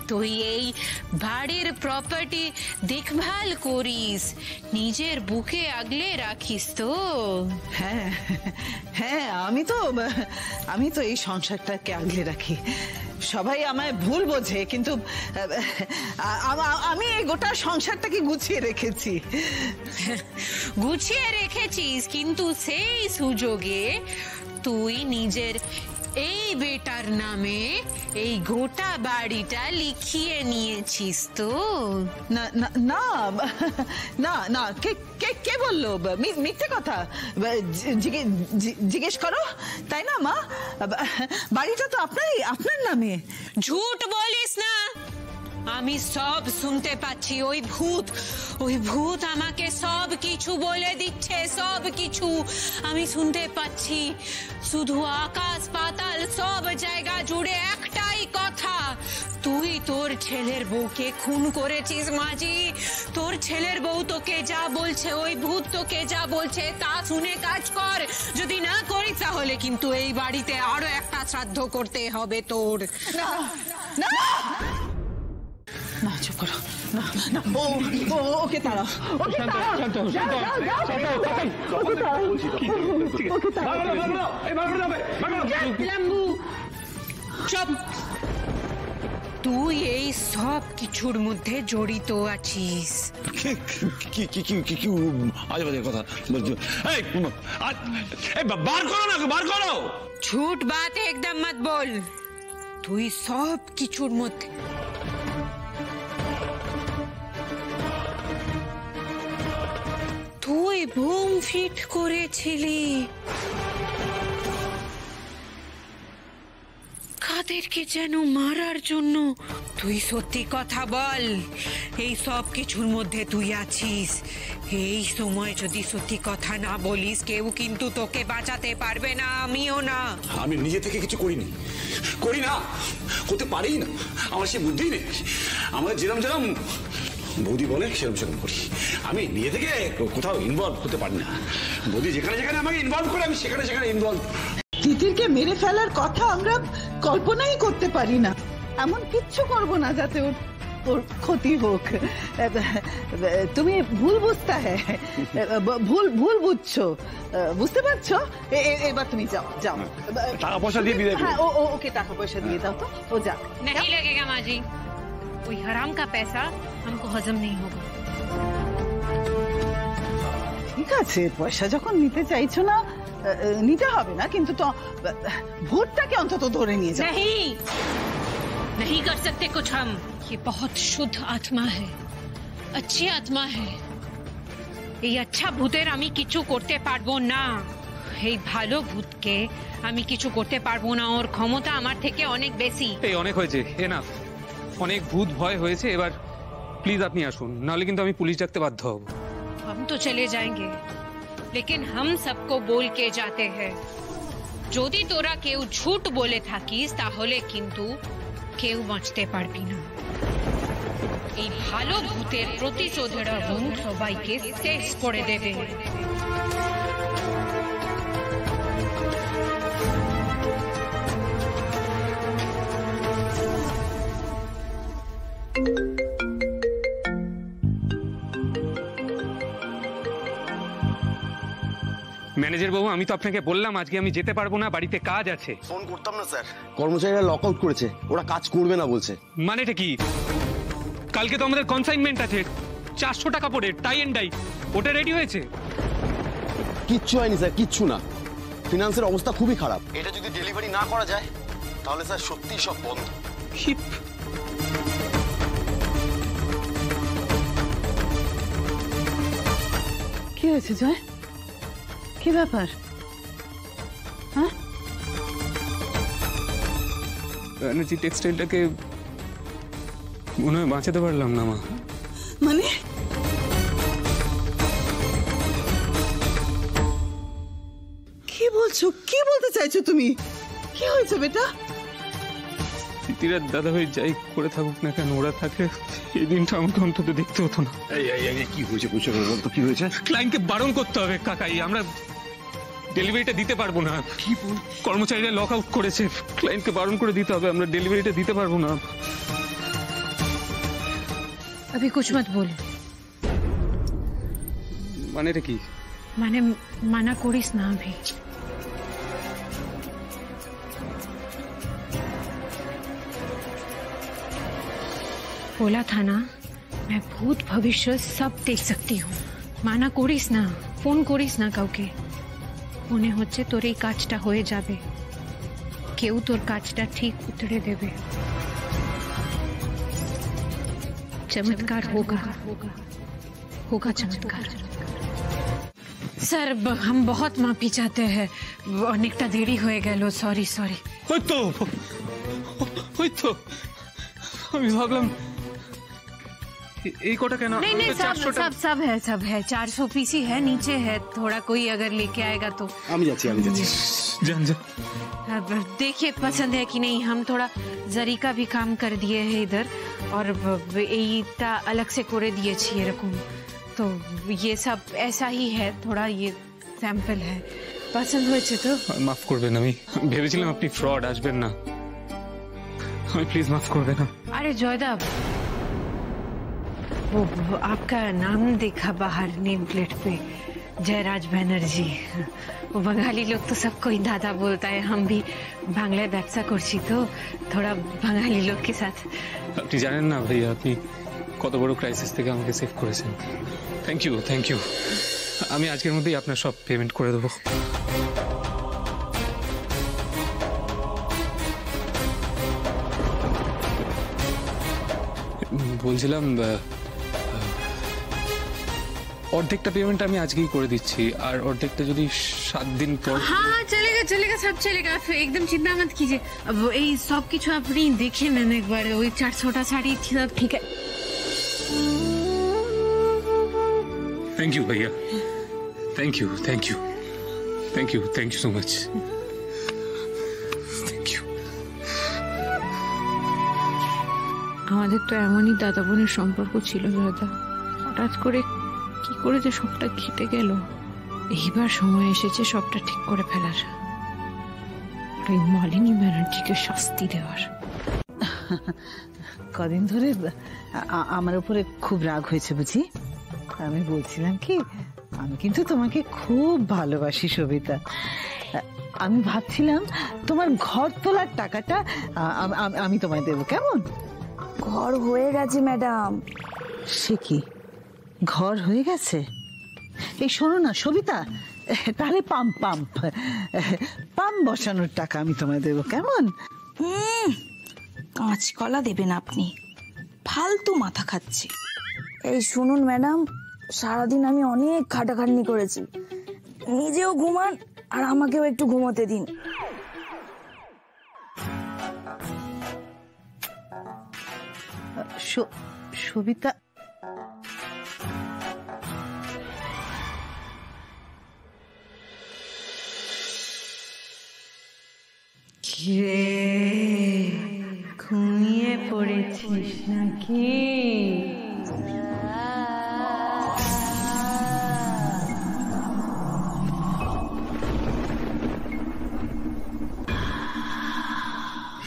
Speaker 1: তুই এই বাড়ির প্রপার্টি দেখভাল করিস, নিজের বুকে আগলে রাখিস তো?
Speaker 4: হ্যাঁ হ্যাঁ, আমি তো এই সংসারটাকে আগলে রাখি। সবাই আমায় ভুল বোঝে, কিন্তু আমি এই গোটা সংসারটাকে গুছিয়ে রেখেছি।
Speaker 1: গুছিয়ে রেখেছিস, কিন্তু সেই সুযোগে তুই নিজের এই বেটার নামে এই গোটা বাড়িটা লিখিয়ে নিয়েছিস তো?
Speaker 4: না না না না না, কে বললো? মিথ্যে কথা জিজ্ঞেস করো, তাই না মা? বাড়িটা তো আপনার নামে।
Speaker 1: ঝুট বলিস না, আমি সব শুনতে পাচ্ছি। ওই ভূত আমাকে সব কিছু বলে দিচ্ছে, সব কিছু আমি শুনতে পাচ্ছি। শুধু আকাশ পাতাল সব জায়গা জুড়ে একটাই কথা, তুই তোর ছেলের বউকে খুন করেছিস মাঝি। তোর ছেলের বউ তোকে যা বলছে, ওই ভূত তোকে যা বলছে তা শুনে কাজ কর। যদি না করিস তাহলে কিন্তু এই বাড়িতে আরো একটা শ্রাদ্ধ করতে হবে তোর।
Speaker 4: না না না, চুপ করো। না না, ওকে তাড়াও, ওকে তাড়াও।
Speaker 1: চুপ! তুই এই সব কিছুর মধ্যে জড়িত আছিস।
Speaker 10: কি আজে বাজে কথা বলছো? বার করো না, বার করো।
Speaker 1: ঝুট বাত একদম মত বল। তুই সব কিছুর মধ্যে তুই ঘুম ফিট করেছিলি? কাদেরকে যেন মারার জন্য। তুই সত্যি কথা বল, এই সব কিছুর মধ্যে তুই আছিস। এই সময় যদি সত্যি কথা না বলিস, কেউ কিন্তু তোকে বাঁচাতে পারবে না, আমিও না।
Speaker 13: আমি নিজে থেকে কিছু করিনি, করি না, করতে পারি না, আমার সে বুদ্ধি নেই। আমার যেরম যেরম বৌদি বলে সেরম সেরম করি, আমি নিজে থেকে কোথাও ইনভলভ হতে পারি না। বৌদি যেখানে যেখানে আমাকে ইনভলভ করে আমি সেখানে সেখানে ইনভলভ।
Speaker 4: তিতিরকে মেরে ফেলার কথা আমরা কল্পনাই করতে পারি না। এমন কিচ্ছু করব না যাতে ওর ক্ষতি হোক। তুমি ভুল বুঝতে হ্যাঁ, ভুল বুঝছো, বুঝতে পারছো? এবার তুমি যাও যাও,
Speaker 13: টাকা পয়সা দিয়ে বিদায়
Speaker 4: হ্যাঁ ওকে টাকা পয়সা দিয়ে দাও তো, ও যা।
Speaker 1: नहीं लगेगा माँ जी, कोई हराम का पैसा हमको हजम नहीं होगा।
Speaker 4: ঠিক আছে, পয়সা যখন নিতে চাইছো না নিতে হবে না, কিন্তু তো ভোটটাকে অন্তত ধরে নিয়ে যাও।
Speaker 1: नहीं, नहीं कर सकते कुछ हम। ये बहुत शुद्ध आत्मा है, अच्छी आत्मा है। এই আচ্ছা ভূতের আমি কিছু করতে পারবো না। এই ভালো ভূতকে আমি কিছু করতে পারবো না, ওর ক্ষমতা আমার থেকে অনেক বেশি।
Speaker 8: এই অনেক হয়েছে, এনাফ। অনেক ভূত ভয় হয়েছে, এবার প্লিজ আপনি আসুন, নাহলে কিন্তু আমি পুলিশ ডাকতে বাধ্য হব।
Speaker 1: हम तो चले जाएंगे, लेकिन हम सबको बोल के जाते हैं, যদি তোরা কেউ ঝুট বলে থাকিস তাহলে কিন্তু কেউ বাঁচতে পারবি না। এই ভালো ভূতের প্রতিশোধের আগুন সবাইকে শেষ করে দেবে।
Speaker 8: ম্যানেজার বাবু, আমি তো আপনাকে বললাম আজকে আমি যেতে পারবো না, বাড়িতে কাজ আছে।
Speaker 5: ফোন করতাম না স্যার, কর্মচারীরা লক আউট করেছে, ওরা কাজ করবে না বলছে।
Speaker 8: মানেটা কি? কালকে তো আমাদের কনসাইনমেন্ট আছে 400 টাকা পড়ে, টাই এন্ড ডাই, ওটা রেডি হয়েছে?
Speaker 5: কিচ্ছু হয়নি স্যার, কিচ্ছু না। ফিনান্সের অবস্থা খুবই খারাপ, এটা যদি ডেলিভারি না করা যায় তাহলে স্যার সত্যি সব বন্ধ।
Speaker 4: কি হয়েছে জয়? কি ব্যাপার? হ্যাঁ,
Speaker 8: এনার্জি টেক্সটাইলটাকে মনে হয় বাঁচাতে পারলাম না মা।
Speaker 4: মানে কি বলছো? কি বলতে চাইছো তুমি? কি হয়েছে বেটা?
Speaker 8: তিতিরার দাদা ভাই যাই করে থাকুক না কেন, ওরা থাকলে এই দিনটা আমাকে অন্তত দেখতে হতো না।
Speaker 13: কি হয়েছে বুঝছো বলতো, কি হয়েছে?
Speaker 8: ক্লায়েন্টকে বারণ করতে হবে কাকাই, আমরা ডেলিভারিটা দিতে পারবো না। কর্মচারীরা লক আউট করেছে, ক্লায়েন্টকে বারণ করে দিতে হবে, আমরা ডেলিভারিটা দিতে পারবো না।
Speaker 1: अभी कुछ मत बोल।
Speaker 8: মানেটা কি?
Speaker 1: মানে মানা করিস না अभी। बोला था ना, मैं भूत भविष्य सब देख सकती हूँ। মানা করিস না, ফোন করিস না কাউকে। মনে হচ্ছে তোর এই কাজটা হয়ে যাবে, কেউ তোর কাজটা ঠিক উতরে দেবে। चमत्कार होगा, होगा चमत्कार। सर हम बहुत माफी चाहते हैं, অনেকটা দেরি হয়ে গেল, সরি সরি।
Speaker 8: ওই তো আমি ভাবলাম এই কোটা কেন?
Speaker 1: नहीं नहीं सब है 400 पीस ही है, नीचे है थोड़ा, कोई अगर लेके आएगा तो।
Speaker 13: আমি যাচ্ছি।
Speaker 8: जान जा।
Speaker 1: अब देखिए पसंद है कि नहीं। हम थोड़ा जरी का भी काम कर दिए है इधर, और এইটা अलग से করে দিয়েছি এরকম। तो ये सब ऐसा ही है, थोड़ा ये सैंपल है। पसंद হয়েছে তো?
Speaker 8: মাফ করবেন, আমি ভেবেছিলাম আপনি ফ্রড, আসবেন না। প্লিজ মাফ করবেন না।
Speaker 1: अरे जयदेव, वो आपका नाम देखा बाहर नेम प्लेट पे, जयराज बनर्जी। वो बंगाली लोग तो सबको ही दादा बोलता है, हम भी बांग्लाয় ব্যবসা করছি তো थोड़ा बंगाली लोग के साथ।
Speaker 8: আপনি জানেন না ভাইয়া, আপনি কত বড় ক্রাইসিস থেকে আমাকে সেভ করেছেন। Thank you. আমি আজকের মধ্যেই আপনার সব পেমেন্ট করে দেবো। বলছিলাম অর্ধেকটা পেমেন্ট আমি আজকেই করে দিচ্ছি, আর অর্ধেকটা যদি 7 दिन পর।
Speaker 1: हाँ चलेगा सब चलेगा, एकदम चिंता मत कीजिए। अब ये सब कुछ अपनी देखिए मैंने एक बार वही 400टा साड़ी थी, सब ठीक है।
Speaker 8: थैंक यू भैया, thank you so much, thank you.
Speaker 1: আমাদের তো এমনই দাদা বোনের সম্পর্ক ছিল দাদা, হঠাৎ করে কি করে যে সবটা ঘেটে গেল। এইবার সময় এসেছে সবটা ঠিক করে ফেলার, আর ওই মালিনী ব্যানার্জিকে শাস্তি দেওয়ার।
Speaker 4: কদিন ধরে আমার উপরে খুব রাগ হয়েছে বুঝি। আমি বলছিলাম কি, আমি কিন্তু তোমাকে খুব ভালোবাসি সবিতা। আমি ভাবছিলাম তোমার ঘর তোলার টাকাটা আমি তোমায় দেবো, কেমন?
Speaker 2: ঘর হয়ে গেছে ম্যাডাম।
Speaker 4: সে কি, ঘর হয়ে গেছে? এই শোনো না সবিতা, তাহলে পাম্প বসানোর টাকা আমি তোমায় দেবো, কেমন?
Speaker 2: কাঁচকলা দেবেন আপনি, ফালতু মাথা খাচ্ছি। এই শুনুন ম্যাডাম, সারাদিন আমি অনেক খাটাখাটনি করেছি, নিজেও ঘুমান আর আমাকেও একটু ঘুমোতে দিন।
Speaker 4: সবিতা,
Speaker 12: ঘুমিয়ে পড়েছিস নাকি?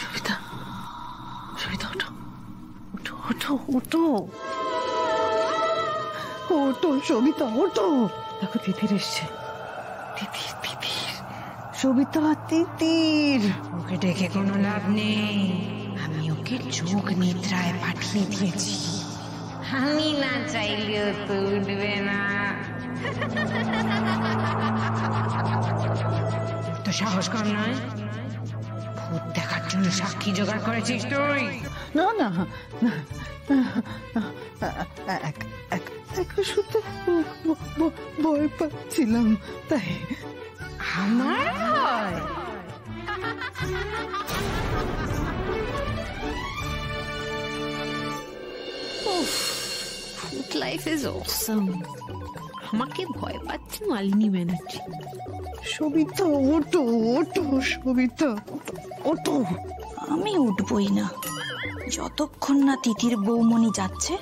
Speaker 4: সবিতা, সবিতা ওঠো, ওঠো ওঠো ওঠো সবিতা ওঠো। দেখো তিতির এসছে, তিতির সবিতা, তিতির।
Speaker 12: ওকে ডেকে কোনো লাভ নেই, আমি ওকে যোগ নিদ্রায় পাঠিয়ে দিয়েছি। আমি না চাইলেও তো উঠবে না। তো সাহস কম নয়, ভূত দেখার জন্য সাক্ষী জোগাড় করেছিস তুই?
Speaker 4: না না শুধু ভয় পাচ্ছিলাম তাই।
Speaker 12: আমার ভয়?
Speaker 1: লাইফ ইজ অসম। আমাকে ভয় পাচ্ছে মালিনী ব্যানার্জি।
Speaker 4: সবিতা ওঠো ওঠো, সবিতা ওঠো।
Speaker 2: আমি উঠবই না, যতক্ষণ না তিতির বৌমনি যাচ্ছে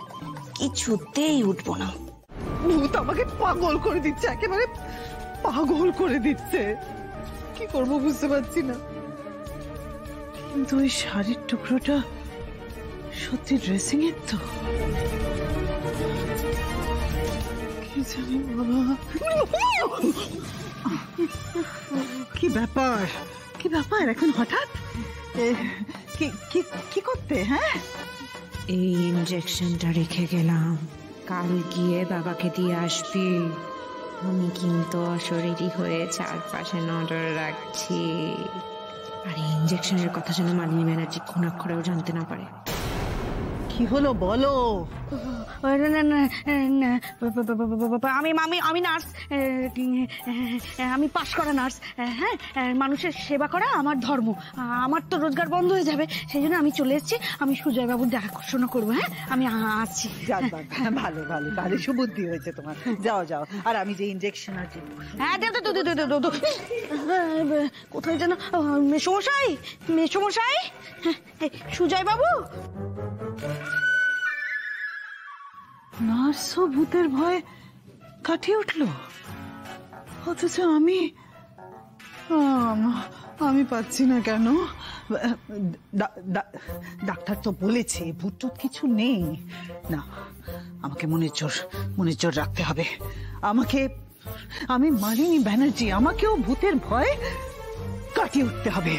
Speaker 2: কিছুতেই উঠবো না।
Speaker 4: ভূত আমাকে পাগল করে দিচ্ছে, একেবারে পাগল করে দিচ্ছে। কি করবো বুঝতে পারছি না। কিন্তু ওই শাড়ির টুকরোটা সত্যি ড্রেসিং এর তো? কি জানি বাবা। কি ব্যাপার, কি ব্যাপার এখন হঠাৎ? কি করতে? হ্যাঁ,
Speaker 12: এই ইনজেকশনটা রেখে গেলাম, কাল গিয়ে বাবাকে দিয়ে আসবি। আমি কিন্তু অশরীরী হয়ে চারপাশে নজর রাখছি, আর এই ইনজেকশনের কথা যেন মালিনী ব্যানার্জি কোন অক্ষরেও জানতে না পারে।
Speaker 4: কি হলো বলো?
Speaker 2: আমি নার্স, আমি পাশ করা নার্স। হ্যাঁ, মানুষের সেবা করা আমার ধর্ম। আমার তো রোজগার বন্ধ হয়ে যাবে, সেই জন্য আমি চলে এসেছি। আমি সুজয় বাবুর দেখাশোনা করবো। হ্যাঁ, আমি আসছি।
Speaker 4: ভালো ভালো, তাহলে সুবুদ্ধি হয়েছে তোমার। যাও যাও, আর আমি যে ইনজেকশন আছে।
Speaker 2: হ্যাঁ, কোথায় যেন মেসমশাই, মেসমশাই, সুজয় বাবু।
Speaker 4: নার্সও ভূতের ভয় কাটিয়ে উঠলো, অথচ আমি পাচ্ছি না কেন? ডাক্তার তো বলেছে ভূত টুত কিছু নেই। না, আমাকে মনের জোর রাখতে হবে। আমি মালিনী ব্যানার্জি, আমাকেও ভূতের ভয় কাটিয়ে উঠতে হবে।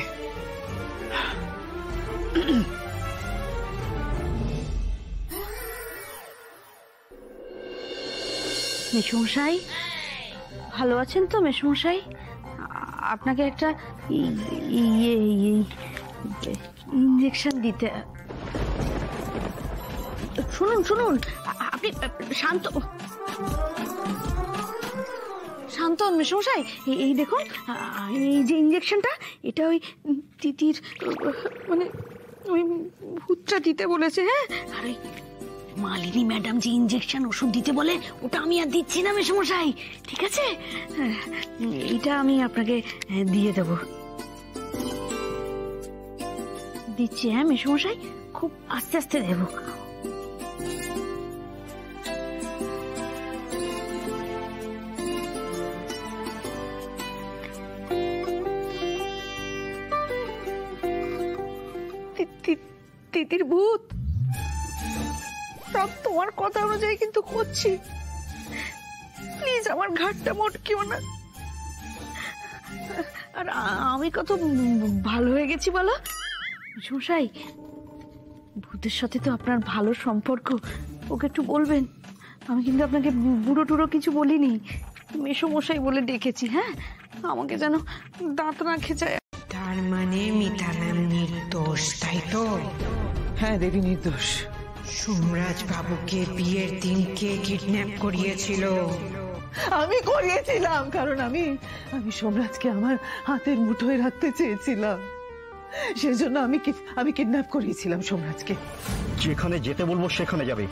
Speaker 2: মেসমশাই, ভালো আছেন তো মেসমশাই? আপনাকে একটা ইনজেকশন দিতে। শুনুন, আপনি শান্ত শান্ত হন মেশমশাই। এই দেখুন, এই যে ইঞ্জেকশনটা, এটা ওই তিতির মানে ওই ভূতটা দিতে বলেছে। হ্যাঁ, আর ওই মালিনী ম্যাডাম যে ইঞ্জেকশন ওষুধ দিতে বলে ওটা আমি আর দিচ্ছি না মেশমশাই, ঠিক আছে? এইটা আমি আপনাকে দিয়ে দেব, দিচ্ছি। হ্যাঁ মেশমশাই, খুব আস্তে আস্তে দেব। তিতির ভূত সব তোমার কথা অনুযায়ী কিন্তু করছি, প্লিজ আমার ঘাটটা মটকিও না। আর আমি কত ভালো হয়ে গেছি বলো মশাই। ভূতের সাথে তো আপনার ভালো সম্পর্ক, ওকে একটু বলবেন। আমি কিন্তু আপনাকে বুড়ো টুড়ো কিছু বলিনি, মেশোমশাই বলে ডেকেছি। হ্যাঁ, আমাকে যেন দাঁত না খেঁচায়।
Speaker 12: তার মানে মিতা ম্যাম নির্দোষ, তাই তো?
Speaker 4: হ্যাঁ দেবী, নির্দোষ।
Speaker 12: সোমরাজ বাবুকে বিয়ের দিনকে কিডন্যাপ করিয়েছিল।
Speaker 4: আমি করিয়েছিলাম, কারণ আমি সোমরাজকে আমার হাতের মুঠোয় রাখতে চেয়েছিলাম, সেজন্য আমি কিডন্যাপ করিয়েছিলাম সোমরাজকে।
Speaker 10: যেখানে যেতে বলবো সেখানে যাবে,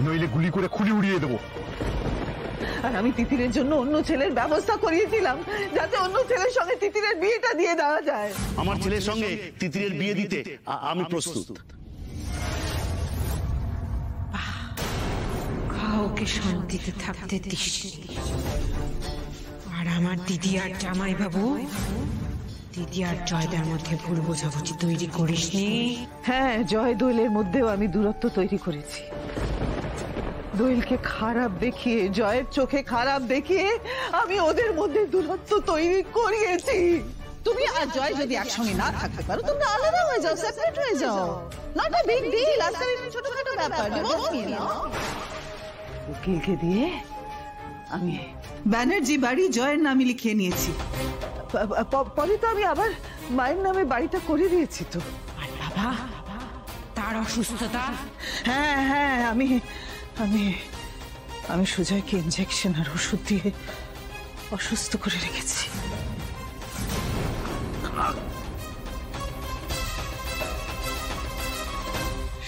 Speaker 10: নইলে গুলি করে খুলি উড়িয়ে দেবো।
Speaker 4: আর আমি তিতিরের জন্য অন্য ছেলের ব্যবস্থা করিয়েছিলাম, যাতে অন্য ছেলের সঙ্গে তিতিরের বিয়েটা দিয়ে দেওয়া যায়।
Speaker 10: আমার ছেলের সঙ্গে তিতিরের বিয়ে দিতে আমি প্রস্তুত।
Speaker 12: কাউকে শান্তিতে থাকতে দিসনি। আর আমার দিদি আর জামাই বাবু, দিদি আর জয়দার মধ্যে ভুল বোঝাবুঝি তৈরি করিসনি।
Speaker 4: হ্যাঁ, জয় দোয়েলের মধ্যেও আমি দূরত্ব তৈরি করেছি। দোয়েলকে খারাপ দেখিয়ে, জয়ের চোখে খারাপ দেখিয়ে আমি ওদের মধ্যে দূরত্ব তৈরি করিয়েছি। তুমি আর জয় যদি একসঙ্গে না থাকতে পারো, তোমরা আলাদা হয়ে যাও, সেপারেট হয়ে যাও। নট আ বিগ ডিল, আজকাল ছোটখাটো ব্যাপার, ডিভোর্স নিয়ে নাও। উকিলকে দিয়ে আমি ব্যানার্জি বাড়ি জয়ের নামে লিখিয়ে নিয়েছি। পরে তো আমি আবার মায়ের নামে বাড়িটা করে দিয়েছি তো।
Speaker 12: আর বাবা, তার অসুস্থতা?
Speaker 4: হ্যাঁ হ্যাঁ, আমি সুজয়কে ইনজেকশন আর ওষুধ দিয়ে অসুস্থ করে রেখেছি।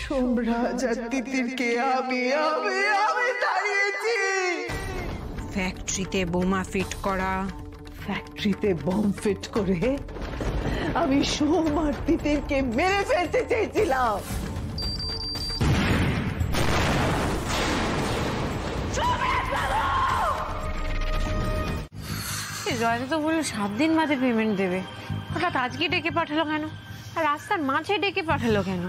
Speaker 4: সোমরাজ আর তিতিরকে আমি দাঁড়িয়েছি।
Speaker 12: ফ্যাক্টরিতে বোমা ফিট করা,
Speaker 4: ফ্যাক্টরিতে বোম ফিট করে আমি সোম আর তিতিরকে মেরে ফেলতে চেয়েছিলাম।
Speaker 1: জয়দা তো বললো 7 দিন বাদে পেমেন্ট দেবে, হঠাৎ আজকে ডেকে পাঠালো কেন? আর রাস্তার মাঝে ডেকে পাঠালো কেন?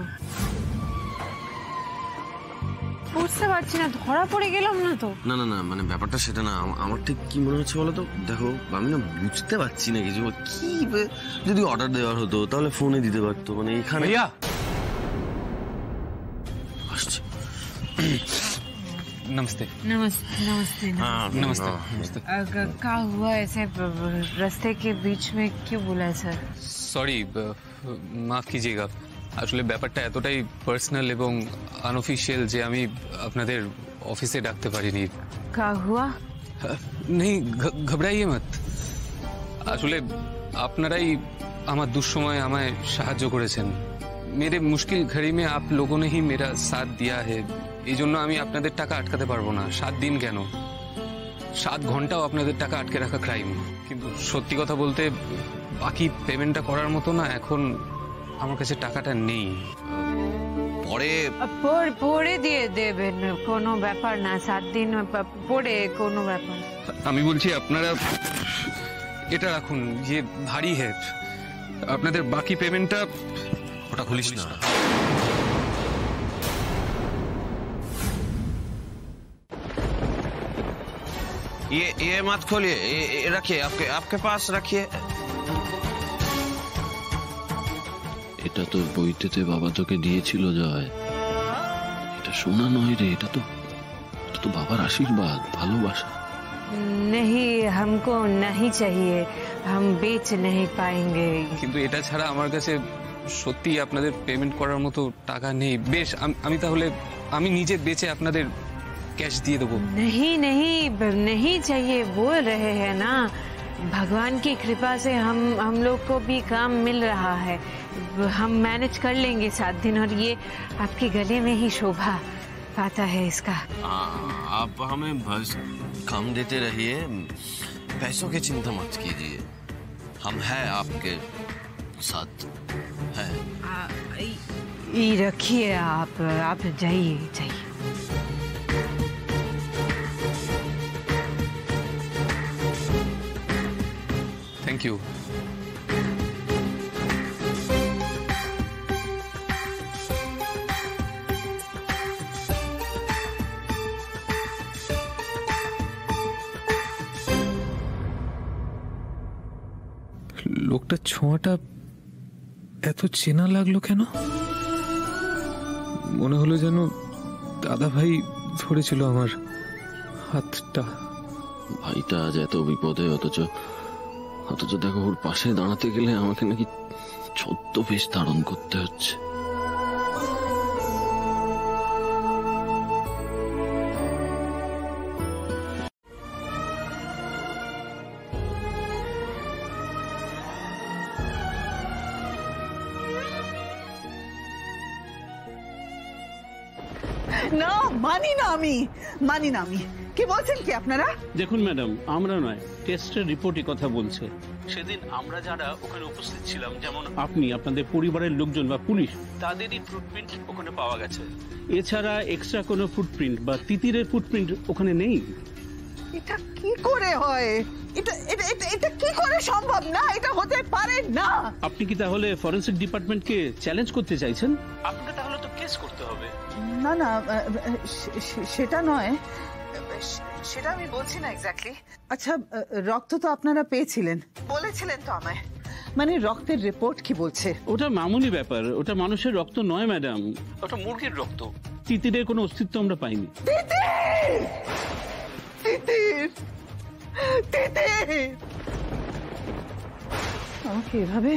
Speaker 1: বুঝতে পারছি না, ধরা পড়ে গেলাম না তো?
Speaker 9: না না না, মানে ব্যাপারটা সেটা না। আমার ঠিক কি মনে হচ্ছে বলো তো, দেখো আমি না বুঝতে পারছি না কিছু। কি যদি অর্ডার দেওয়ার হতো তাহলে ফোনে দিতে পারতো, মানে এখানে আসছে।
Speaker 8: नमस्ते।
Speaker 1: नमस्ते नमस्ते
Speaker 8: नमस्ते नमस्ते।
Speaker 1: क्या हुआ ऐसे रास्ते के बीच में क्यों बोला सर?
Speaker 8: সরি, মাফ कीजिएगा। আসলে ব্যাপারটা এতটাই পার্সোনাল এবং আনঅফিশিয়াল যে আমি আপনাদের অফিসে ডাকতে পারিনি।
Speaker 1: क्या हुआ?
Speaker 8: नहीं, घबराइए मत। আসলে আপনারাই আমার দুঃসময়ে আমায় সাহায্য করেছেন। मेरे मुश्किल घड़ी में आप लोगों ने ही मेरा साथ दिया है। এই জন্য আমি আপনাদের টাকা আটকাতে পারবো না। 7 দিন কেন, 7 ঘন্টাও আপনাদের টাকা আটকে রাখা ক্রাইম। কিন্তু সত্যি কথা বলতে বাকি পেমেন্টটা করার মতো না এখন আমার কাছে টাকাটা নেই।
Speaker 1: পরে দিয়ে দেবেন, কোনো ব্যাপার না। 7 দিন পরে কোনো ব্যাপার।
Speaker 8: আমি বলছি আপনারা এটা রাখুন, যে ভারী হে। আপনাদের বাকি পেমেন্টটা
Speaker 9: ওটা খুলিস না। ये मत खोलिए, ये रखिए, आपके पास रखिए। এটা তো বইতে বাবা তোকে দিয়েছিল জয়। এটা সোনা নয় রে, এটা তো বাবার আশীর্বাদ, ভালোবাসা।
Speaker 1: नहीं, हमको नहीं चाहिए, हम बेच नहीं पाएंगे।
Speaker 8: কিন্তু এটা ছাড়া আমার কাছে সত্যি আপনাদের পেমেন্ট করার মতো টাকা নেই। বেশ, আমি তাহলে আমি নিজে বেচে আপনাদের कैश दिए देबो।
Speaker 12: नहीं नहीं नहीं चाहिए, बोल रहे हैं ना, भगवान की कृपा से हम लोग को भी काम मिल रहा है, हम मैनेज कर लेंगे 7 दिन। और ये आपके गले में ही शोभा पाता है इसका।
Speaker 9: आप हमें बस काम देते रहिए, पैसों की चिंता मत कीजिए, हम हैं आपके साथ हैं।
Speaker 12: ये रखिए आप जाइए जाइए।
Speaker 8: Thank you.
Speaker 14: লোকটা ছোঁয়াটা এত চেনা লাগলো কেন? মনে হলো যেন দাদা ভাই ধরেছিল আমার হাতটা।
Speaker 9: ভাইটা আজ এত বিপদে, অথচ দেখো ওর পাশে দাঁড়াতে গেলে আমাকে নাকি ছদ্মবেশ ধারণ করতে হচ্ছে।
Speaker 4: না মানি না আমি কি বলছেন কি আপনারা?
Speaker 15: দেখুন ম্যাডাম, আমরা নয়, টেস্টের রিপোর্টই কথা বলছে। সেদিন আমরা যারা ওখানে উপস্থিত ছিলাম, যেমন আপনি, আপনাদের পরিবারের লোকজন বা পুলিশ, তাদেরই ফুটপ্রিন্ট ওখানে পাওয়া গেছে। এছাড়া এক্সট্রা কোনো ফুটপ্রিন্ট বা তিতিরের ফুটপ্রিন্ট ওখানে নেই।
Speaker 4: এটা কি করে হয়? এটা কি করে সম্ভব? না, এটা হতে পারে না।
Speaker 15: আপনি কি তাহলে ফরেনসিক ডিপার্টমেন্টকে চ্যালেঞ্জ করতে চাইছেন? আপনাকে তাহলে তো কেস করতে হবে।
Speaker 4: না সেটা নয়, সেটা আমি বলছি না এক্স্যাক্টলি। আচ্ছা, রক্ত তো আপনারা পেয়েছিলেন, বলেছিলেন তো আমায়, মানে রক্তের রিপোর্ট কি বলছে?
Speaker 15: ওটা মামুলি ব্যাপার, ওটা মানুষের রক্ত নয় ম্যাডাম, ওটা মুরগির রক্ত। তিতিরের কোনো অস্তিত্ব আমরা পাইনি।
Speaker 4: আমাকে এভাবে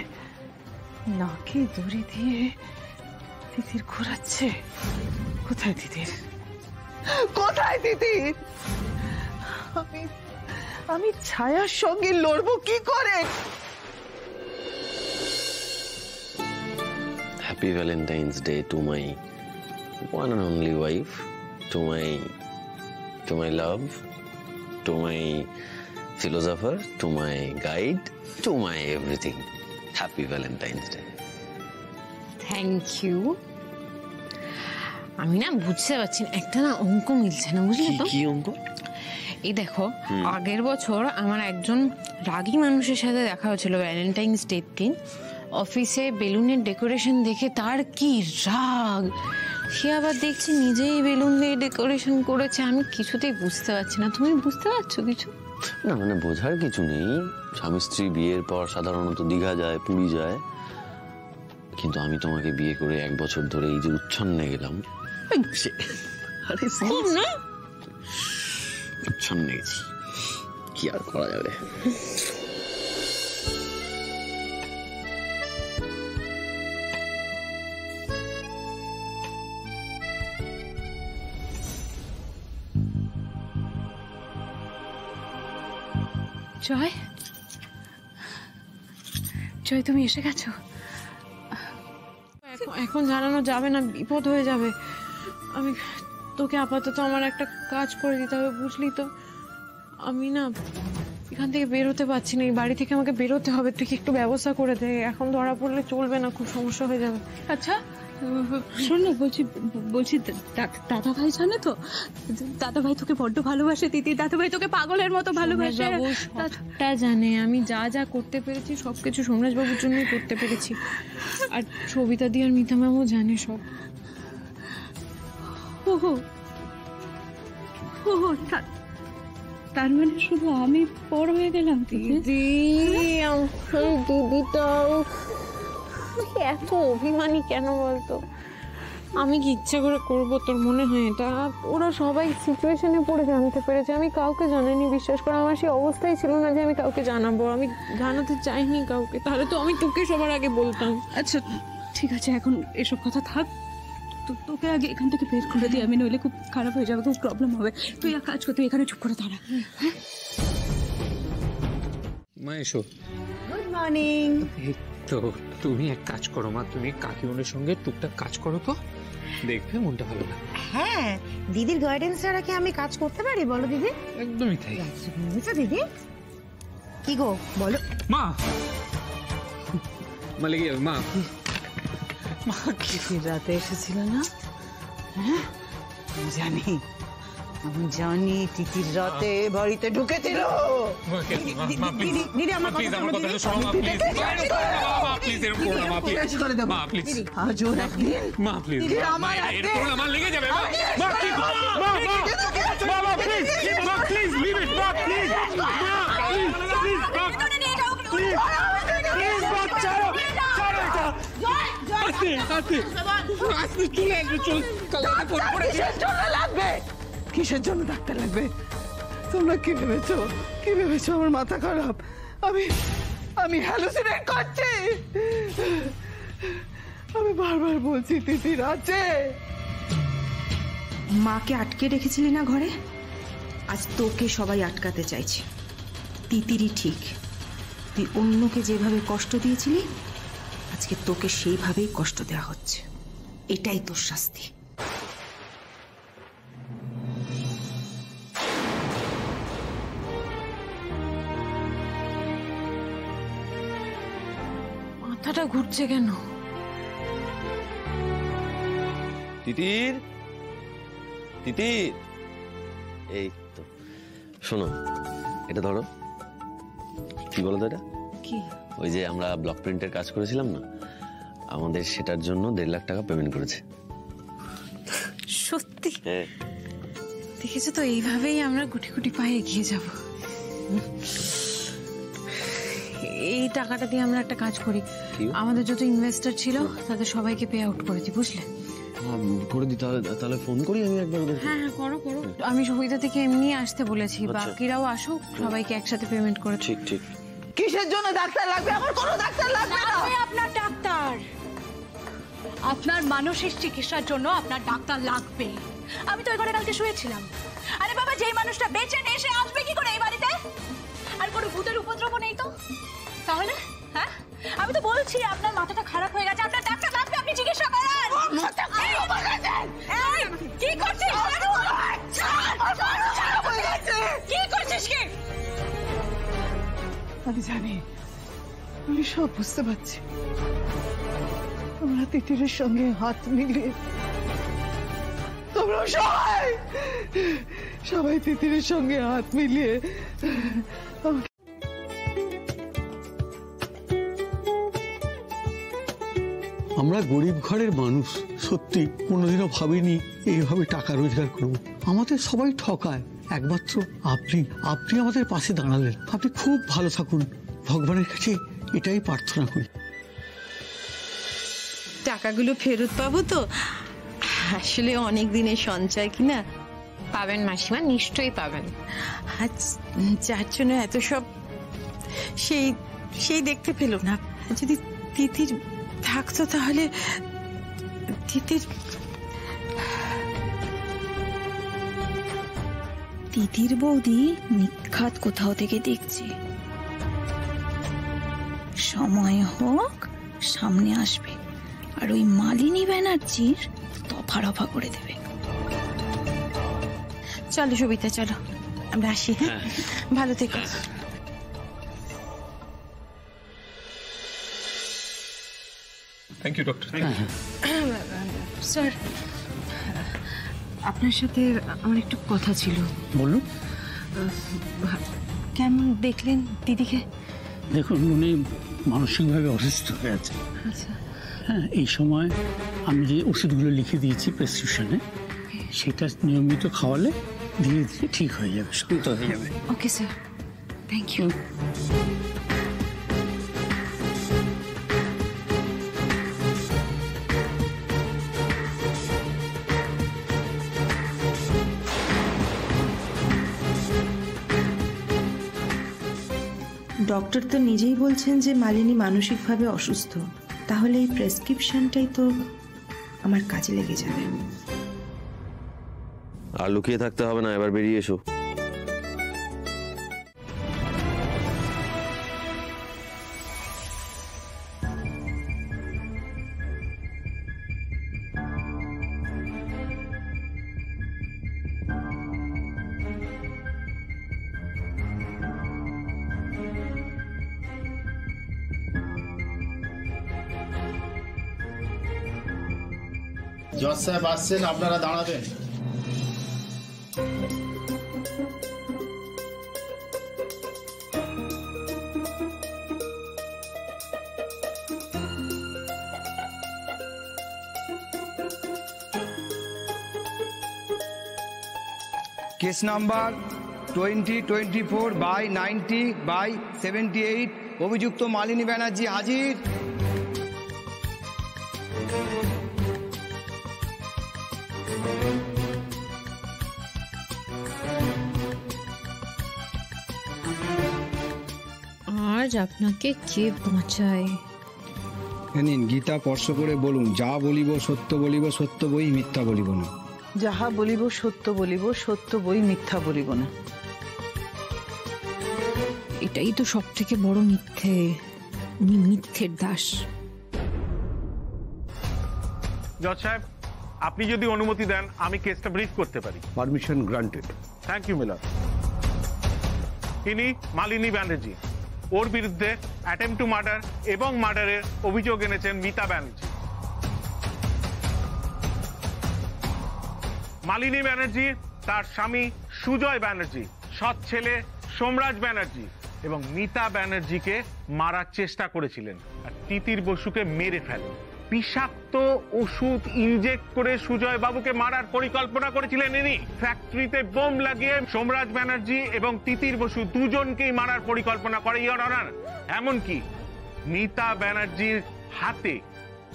Speaker 4: নাকে দড়ি দিয়ে তিতির ঘোরাচ্ছে। কোথায় তিতির? আমি ছায়ার সঙ্গে লড়বো কি করে?
Speaker 9: Happy Valentine's Day to my one and only wife, to my love, to my philosopher, to my guide, to my everything. Happy Valentine's Day.
Speaker 1: Thank you. আমি না বুঝতে পারছি না, একটা না অঙ্ক মিলছে না, বুঝলি তো?
Speaker 9: কি অঙ্ক?
Speaker 1: এই দেখো, আগের বছর আমার একজন রাগী মানুষের সাথে দেখা হয়েছিল ভ্যালেন্টাইন্স ডে দিন। অফিসে বেলুনের ডেকোরেশন দেখে তার কি রাগ, সে আবার দেখছি নিজেই বেলুন দিয়ে ডেকোরেশন করেছে। আমি কিছুতেই বুঝতে পারছি না, তুমি বুঝতে পারছো কিছু?
Speaker 9: না, মানে বোঝার কিছু নেই। স্বামী স্ত্রী বিয়ের পর সাধারণত দীঘা যায়, পুরী যায়, কিন্তু আমি তোমাকে বিয়ে করে 1 বছর ধরে এই যে উচ্ছন্নে গেলাম, উচ্ছন্নে গেছি, কি আর করা যাবে।
Speaker 1: জয়, তুমি এসে গেছো? এখন জানানো যাবে না, বিপদ হয়ে যাবে। আমি তোকে আপাতত আমার একটা কাজ করে দিতে হবে, বুঝলি তো? আমি না এখান থেকে বের হতে পারছি না, এই বাড়ি থেকে আমাকে বেরোতে হবে। তুই কি একটু ব্যবস্থা করে দে, এখন ধরা পড়লে চলবে না, খুব সমস্যা হয়ে যাবে।
Speaker 2: আচ্ছা শোন না, বলছি দাদা ভাই জানে তো? দাদা ভাই তোকে বড্ড ভালোবাসে দিদি, দাদা ভাই তোকে পাগলের মতো ভালোবাসে।
Speaker 1: সবটা জানে, আমি যা যা করতে পেরেছি সবকিছু সোমরাজ বাবুর জন্যই করতে পেরেছি। আর সবিতা দি আর মিতা ম্যামও জানে সব।
Speaker 2: তার মানে শুধু আমি পর হয়ে গেলাম?
Speaker 1: দিদিটাও এত অভিমানী কেন বলতো? আমি কি ইচ্ছা করে করবো তোর মনে হয় এটা? ওরা সবাই সিচুয়েশনে পড়ে জানতে পেরেছে, আমি কাউকে জানাইনি, বিশ্বাস করে। আমার সেই অবস্থাই ছিল না যে আমি কাউকে জানাবো, আমি জানাতে চাইনি কাউকে, তাহলে তো আমি তোকে সবার আগে বলতাম।
Speaker 4: আচ্ছা
Speaker 2: ঠিক আছে, এখন এসব কথা থাক। তোকে আগে এখান থেকে বের করে দিই আমি, নইলে খুব খারাপ হয়ে যাবে, খুব প্রবলেম হবে। তুই এক কাজ কর, তুই এখানে চুপ করে দাঁড়া। হ্যাঁ
Speaker 14: মা এসো।
Speaker 11: Good morning.
Speaker 14: তো তুমি এক কাজ করো মা, তুমি কাকিমণির সঙ্গে টুকটাক কাজ করো তো, দেখবে মনটা ভালো লাগে।
Speaker 11: হ্যাঁ, দিদির গাইডেন্স ছাড়া কি আমি কাজ করতে পারি বলো দিদি?
Speaker 14: একদমই তাই।
Speaker 11: বুঝেছো দিদি? কি গো বলো।
Speaker 14: মা মা লেগে যাবে। মা মা কি
Speaker 4: রাতে এসেছিল না? হ্যাঁ জানি, আমি জানি তিতির রাতে বাড়িতে ঢুকেছিল। দিদি আমার কথা শোনো। আজ ওর একদিন।
Speaker 14: মা প্লিজ, এরপর আমার লেগে যাবে। মা কি প্লিজ লিভ ইট। মা প্লিজ,
Speaker 4: কিসের জন্য ডাক্তার লাগবে? তোমরা কি ভেবেছো? কি ভেবেছো আমার মাথা খারাপ? আমি হ্যালুসিনেট করছি। আমি বারবার বলছি তিতির আছে।
Speaker 11: মাকে আটকে রেখেছিলি না ঘরে, আজ তোকে সবাই আটকাতে চাইছে। তিতিরই ঠিক, তুই অন্যকে যেভাবে কষ্ট দিয়েছিলি আজকে তোকে সেইভাবেই কষ্ট দেওয়া হচ্ছে। এটাই তোর শাস্তি।
Speaker 1: মাথাটা ঘুরছে কেন?
Speaker 9: তিতির, তিতির, এই তো শোনো, এটা ধরো। কি বলো তো এটা?
Speaker 1: কি?
Speaker 9: ওই যে আমরা ব্লক প্রিন্টের কাজ করেছিলাম না, আমাদের সেটার জন্য 1.5 লাখ টাকা পেমেন্ট করেছে।
Speaker 1: সত্যি?
Speaker 9: হ্যাঁ।
Speaker 1: দেখেছো তো, এইভাবেই আমরা গুটি গুটি পায়ে এগিয়ে যাব। এই টাকাটা দিয়ে আমরা একটা কাজ করি, আমাদের যত ইনভেস্টর ছিল তাদের সবাইকে পে আউট করে দিই, বুঝলে?
Speaker 9: করে দিই। তাহলে ফোন করি আমি একবার ওদের।
Speaker 1: হ্যাঁ হ্যাঁ করো করো। আমি সুবিধা থেকে এমনি আসতে বলেছি, বাকিরাও আসুক, সবাইকে একসাথে পেমেন্ট করে।
Speaker 9: ঠিক ঠিক।
Speaker 7: কিসের জন্য ডাক্তার লাগবে? আমার কোনো ডাক্তার লাগবে না।
Speaker 2: আপনার ডাক্তার, আপনার মানসিক চিকিৎসার জন্য আপনার ডাক্তার লাগবে। আমি তো এখানে কালকে শুয়েছিলাম। আরে বাবা, যেই মানুষটা বেঁচে নেই সে আসবে কি করে এই বাড়িতে? আর কোনো ভূতের উপদ্রব নেই তো? তাহলে হ্যাঁ, আমি তো বলছি আপনার মাথাটা খারাপ হয়ে গেছে, আপনার ডাক্তার লাগবে, আপনি চিকিৎসা করেন। কি করছিস? কি করছিস কি?
Speaker 4: আমি জানি, আমি সব বুঝতে পারছি। তোমরা তিতিরের সঙ্গে হাত মিলিয়ে, তোমরা সবাই তিতিরের সঙ্গে হাত মিলিয়ে
Speaker 16: আমরা গরিব ঘরের মানুষ, সত্যি কোনোদিনও ভাবিনি এইভাবে টাকা রোজগার করব। আমাদের সবাই ঠকায়, একমাত্র আপনি আমাদের পাশে দাঁড়ালেন। আপনি খুব ভালো থাকুন, ভগবানের কাছে এটাই প্রার্থনা করি।
Speaker 17: টাকাগুলো ফেরত পাবো তো? আসলে অনেক দিনের সঞ্চয় কিনা।
Speaker 1: পাবেন মাসিমা, নিশ্চয়ই পাবেন।
Speaker 17: যার জন্য এত সব সেই দেখতে পেল না। যদি তিতির থাকতো তাহলে
Speaker 2: তিতির বৌদি নিখাত কোথাও থেকে দেখছি। সময় হোক সামনে আসবে আর ওই মালিনী ব্যানার্জির দফা রফা করে দেবে।
Speaker 17: চলো সবিতা, চলো আমরা আসি। হ্যাঁ, ভালো থেকো।
Speaker 14: Thank you doctor.
Speaker 1: স্যার, আপনার সাথে আমার একটু কথা ছিল।
Speaker 15: বলুন।
Speaker 1: কেমন দেখলেন দিদিকে?
Speaker 15: দেখুন, উনি মানসিকভাবে অসুস্থ হয়ে আছে। হ্যাঁ, এই সময় আমি যে ওষুধগুলো লিখে দিয়েছি প্রেসক্রিপশনে, সেটা নিয়মিত খাওয়ালে ধীরে ধীরে ঠিক হয়ে যাবে, শান্ত হয়ে যাবে।
Speaker 1: Okay sir, thank you.
Speaker 11: Doctor তো নিজেই বলছেন যে মালিনী মানসিকভাবে অসুস্থ। তাহলে এই প্রেসক্রিপশনটাই তো আমার কাজে লেগে যাবে।
Speaker 9: আর লুকিয়ে থাকতে হবে না, এবার বেরিয়ে এসো।
Speaker 18: জজ সাহেব আসছেন, আপনারা দাঁড়াবেন।
Speaker 19: কেস নাম্বার 2024/90/78, অভিযুক্ত মালিনী ব্যানার্জি হাজির।
Speaker 1: আজ আপনাকে কে বাঁচায়?
Speaker 19: নিন গীতা স্পর্শ করে বলুন, যা বলিব সত্য বলিব, সত্য বই মিথ্যা বলিব না।
Speaker 4: যাহা বলিব সত্য বলিব, সত্য বই মিথ্যা বলিব না।
Speaker 1: এটাই তো সব থেকে বড় মিথ্যে। উনি মিথ্যের দাস।
Speaker 20: জজ সাহেব, আপনি যদি অনুমতি দেন আমি কেসটা ব্রিফ করতে পারি।
Speaker 10: Permission granted.
Speaker 20: Thank you Miller. ইনি মালিনী ব্যানার্জি। ওর বিরুদ্ধে অ্যাটেম্প টু মার্ডার এবং মার্ডারের অভিযোগ এনেছেন মিতা ব্যানার্জি। মালিনী ব্যানার্জি, তার স্বামী সুজয় ব্যানার্জি, সৎ ছেলে সোমরাজ ব্যানার্জি এবং মিতা ব্যানার্জিকে মারার চেষ্টা করেছিলেন আর তিতির বসুকে মেরে ফেলেন। বিষাক্ত ওষুধ ইনজেক্ট করে সুজয় বাবুকে মারার পরিকল্পনা করেছিলেন ইনি। ফ্যাক্টরিতে বোম লাগিয়ে সোমরাজ ব্যানার্জি এবং তিতির বসু দুজনকেই মারার পরিকল্পনা করে ইওর অনার। এমনকি মিতা ব্যানার্জির হাতে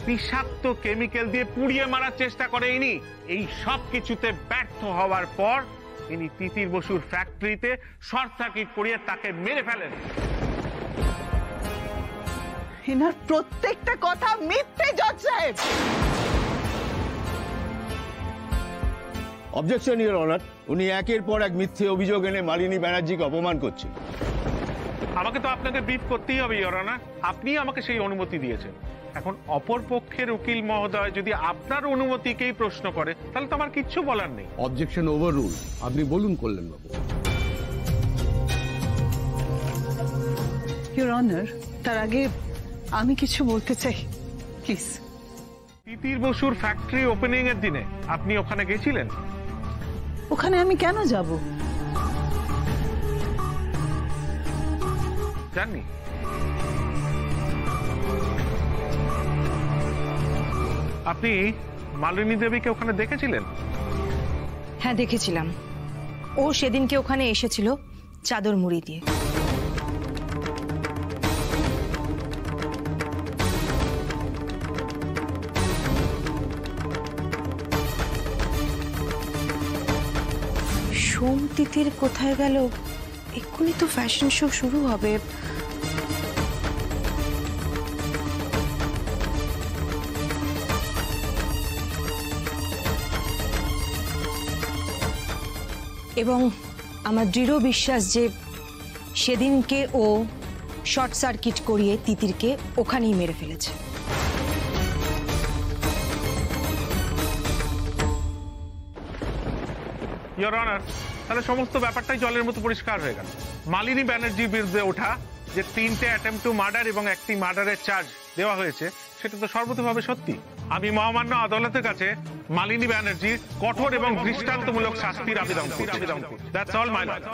Speaker 20: বিষাক্ত কেমিক্যাল দিয়ে পুড়িয়ে মারার চেষ্টা করে ইনি। এই সব কিছুতে ব্যর্থ হওয়ার পর ইনি তিতির বসুর ফ্যাক্টরিতে শর্ট সার্কিট করিয়ে তাকে মেরে ফেলেন।
Speaker 4: এনার প্রত্যেকটা কথা মিথ্যে জজ সাহেব।
Speaker 10: অবজেকশন ইওর অনার, উনি একের পর এক মিথ্যে অভিযোগ এনে মালিনী ব্যানার্জিকে অপমান করছেন।
Speaker 20: আমাকে তো আপনাকে ব্রিফ করতেই হবে ইওর অনার। আপনি আমাকে সেই অনুমতি দিয়েছেন। এখন অপর পক্ষের উকিল মহোদয় যদি আপনার অনুমতিকেই প্রশ্ন করে তাহলে তো আমার কিচ্ছু বলার নেই।
Speaker 10: Objection overrule. আপনি বলুন কল্যাণ বাবু।
Speaker 4: ইওর অনার, তার আগে আমি কিছু বলতে চাই প্লিজ।
Speaker 20: তিতির বসুর ফ্যাক্টরি ওপেনিং এর দিনে আপনি ওখানে গেছিলেন?
Speaker 4: ওখানে আমি কেন যাব?
Speaker 20: জাননি। আপনি মালিনী দেবীকে ওখানে দেখেছিলেন?
Speaker 11: হ্যাঁ দেখেছিলাম। ও সেদিনকে ওখানে এসেছিল চাদর মুড়ি দিয়ে। সোম তিতির কোথায় গেল? এক্ষুনি তো ফ্যাশন শো শুরু হবে। এবং আমার দৃঢ় বিশ্বাস যে সেদিনকে ও শর্ট সার্কিট করিয়ে তিতিরকে ওখানেই মেরে ফেলেছে।
Speaker 20: ইওর অনার, তাহলে সমস্ত ব্যাপারটাই জলের মতো পরিষ্কার হয়ে গেল। মালিনী ব্যানার্জির বিরুদ্ধে ওঠা যে 3টে অ্যাটেম্প টু মার্ডার এবং 1টি মার্ডারের চার্জ দেওয়া হয়েছে সেটা তো সর্বতভাবে সত্যি। আমি মহামান্য আদালতের কাছে মালিনী ব্যানার্জির কঠোর এবং দৃষ্টান্তমূলক শাস্তির আবেদন করছি। That's all my lord.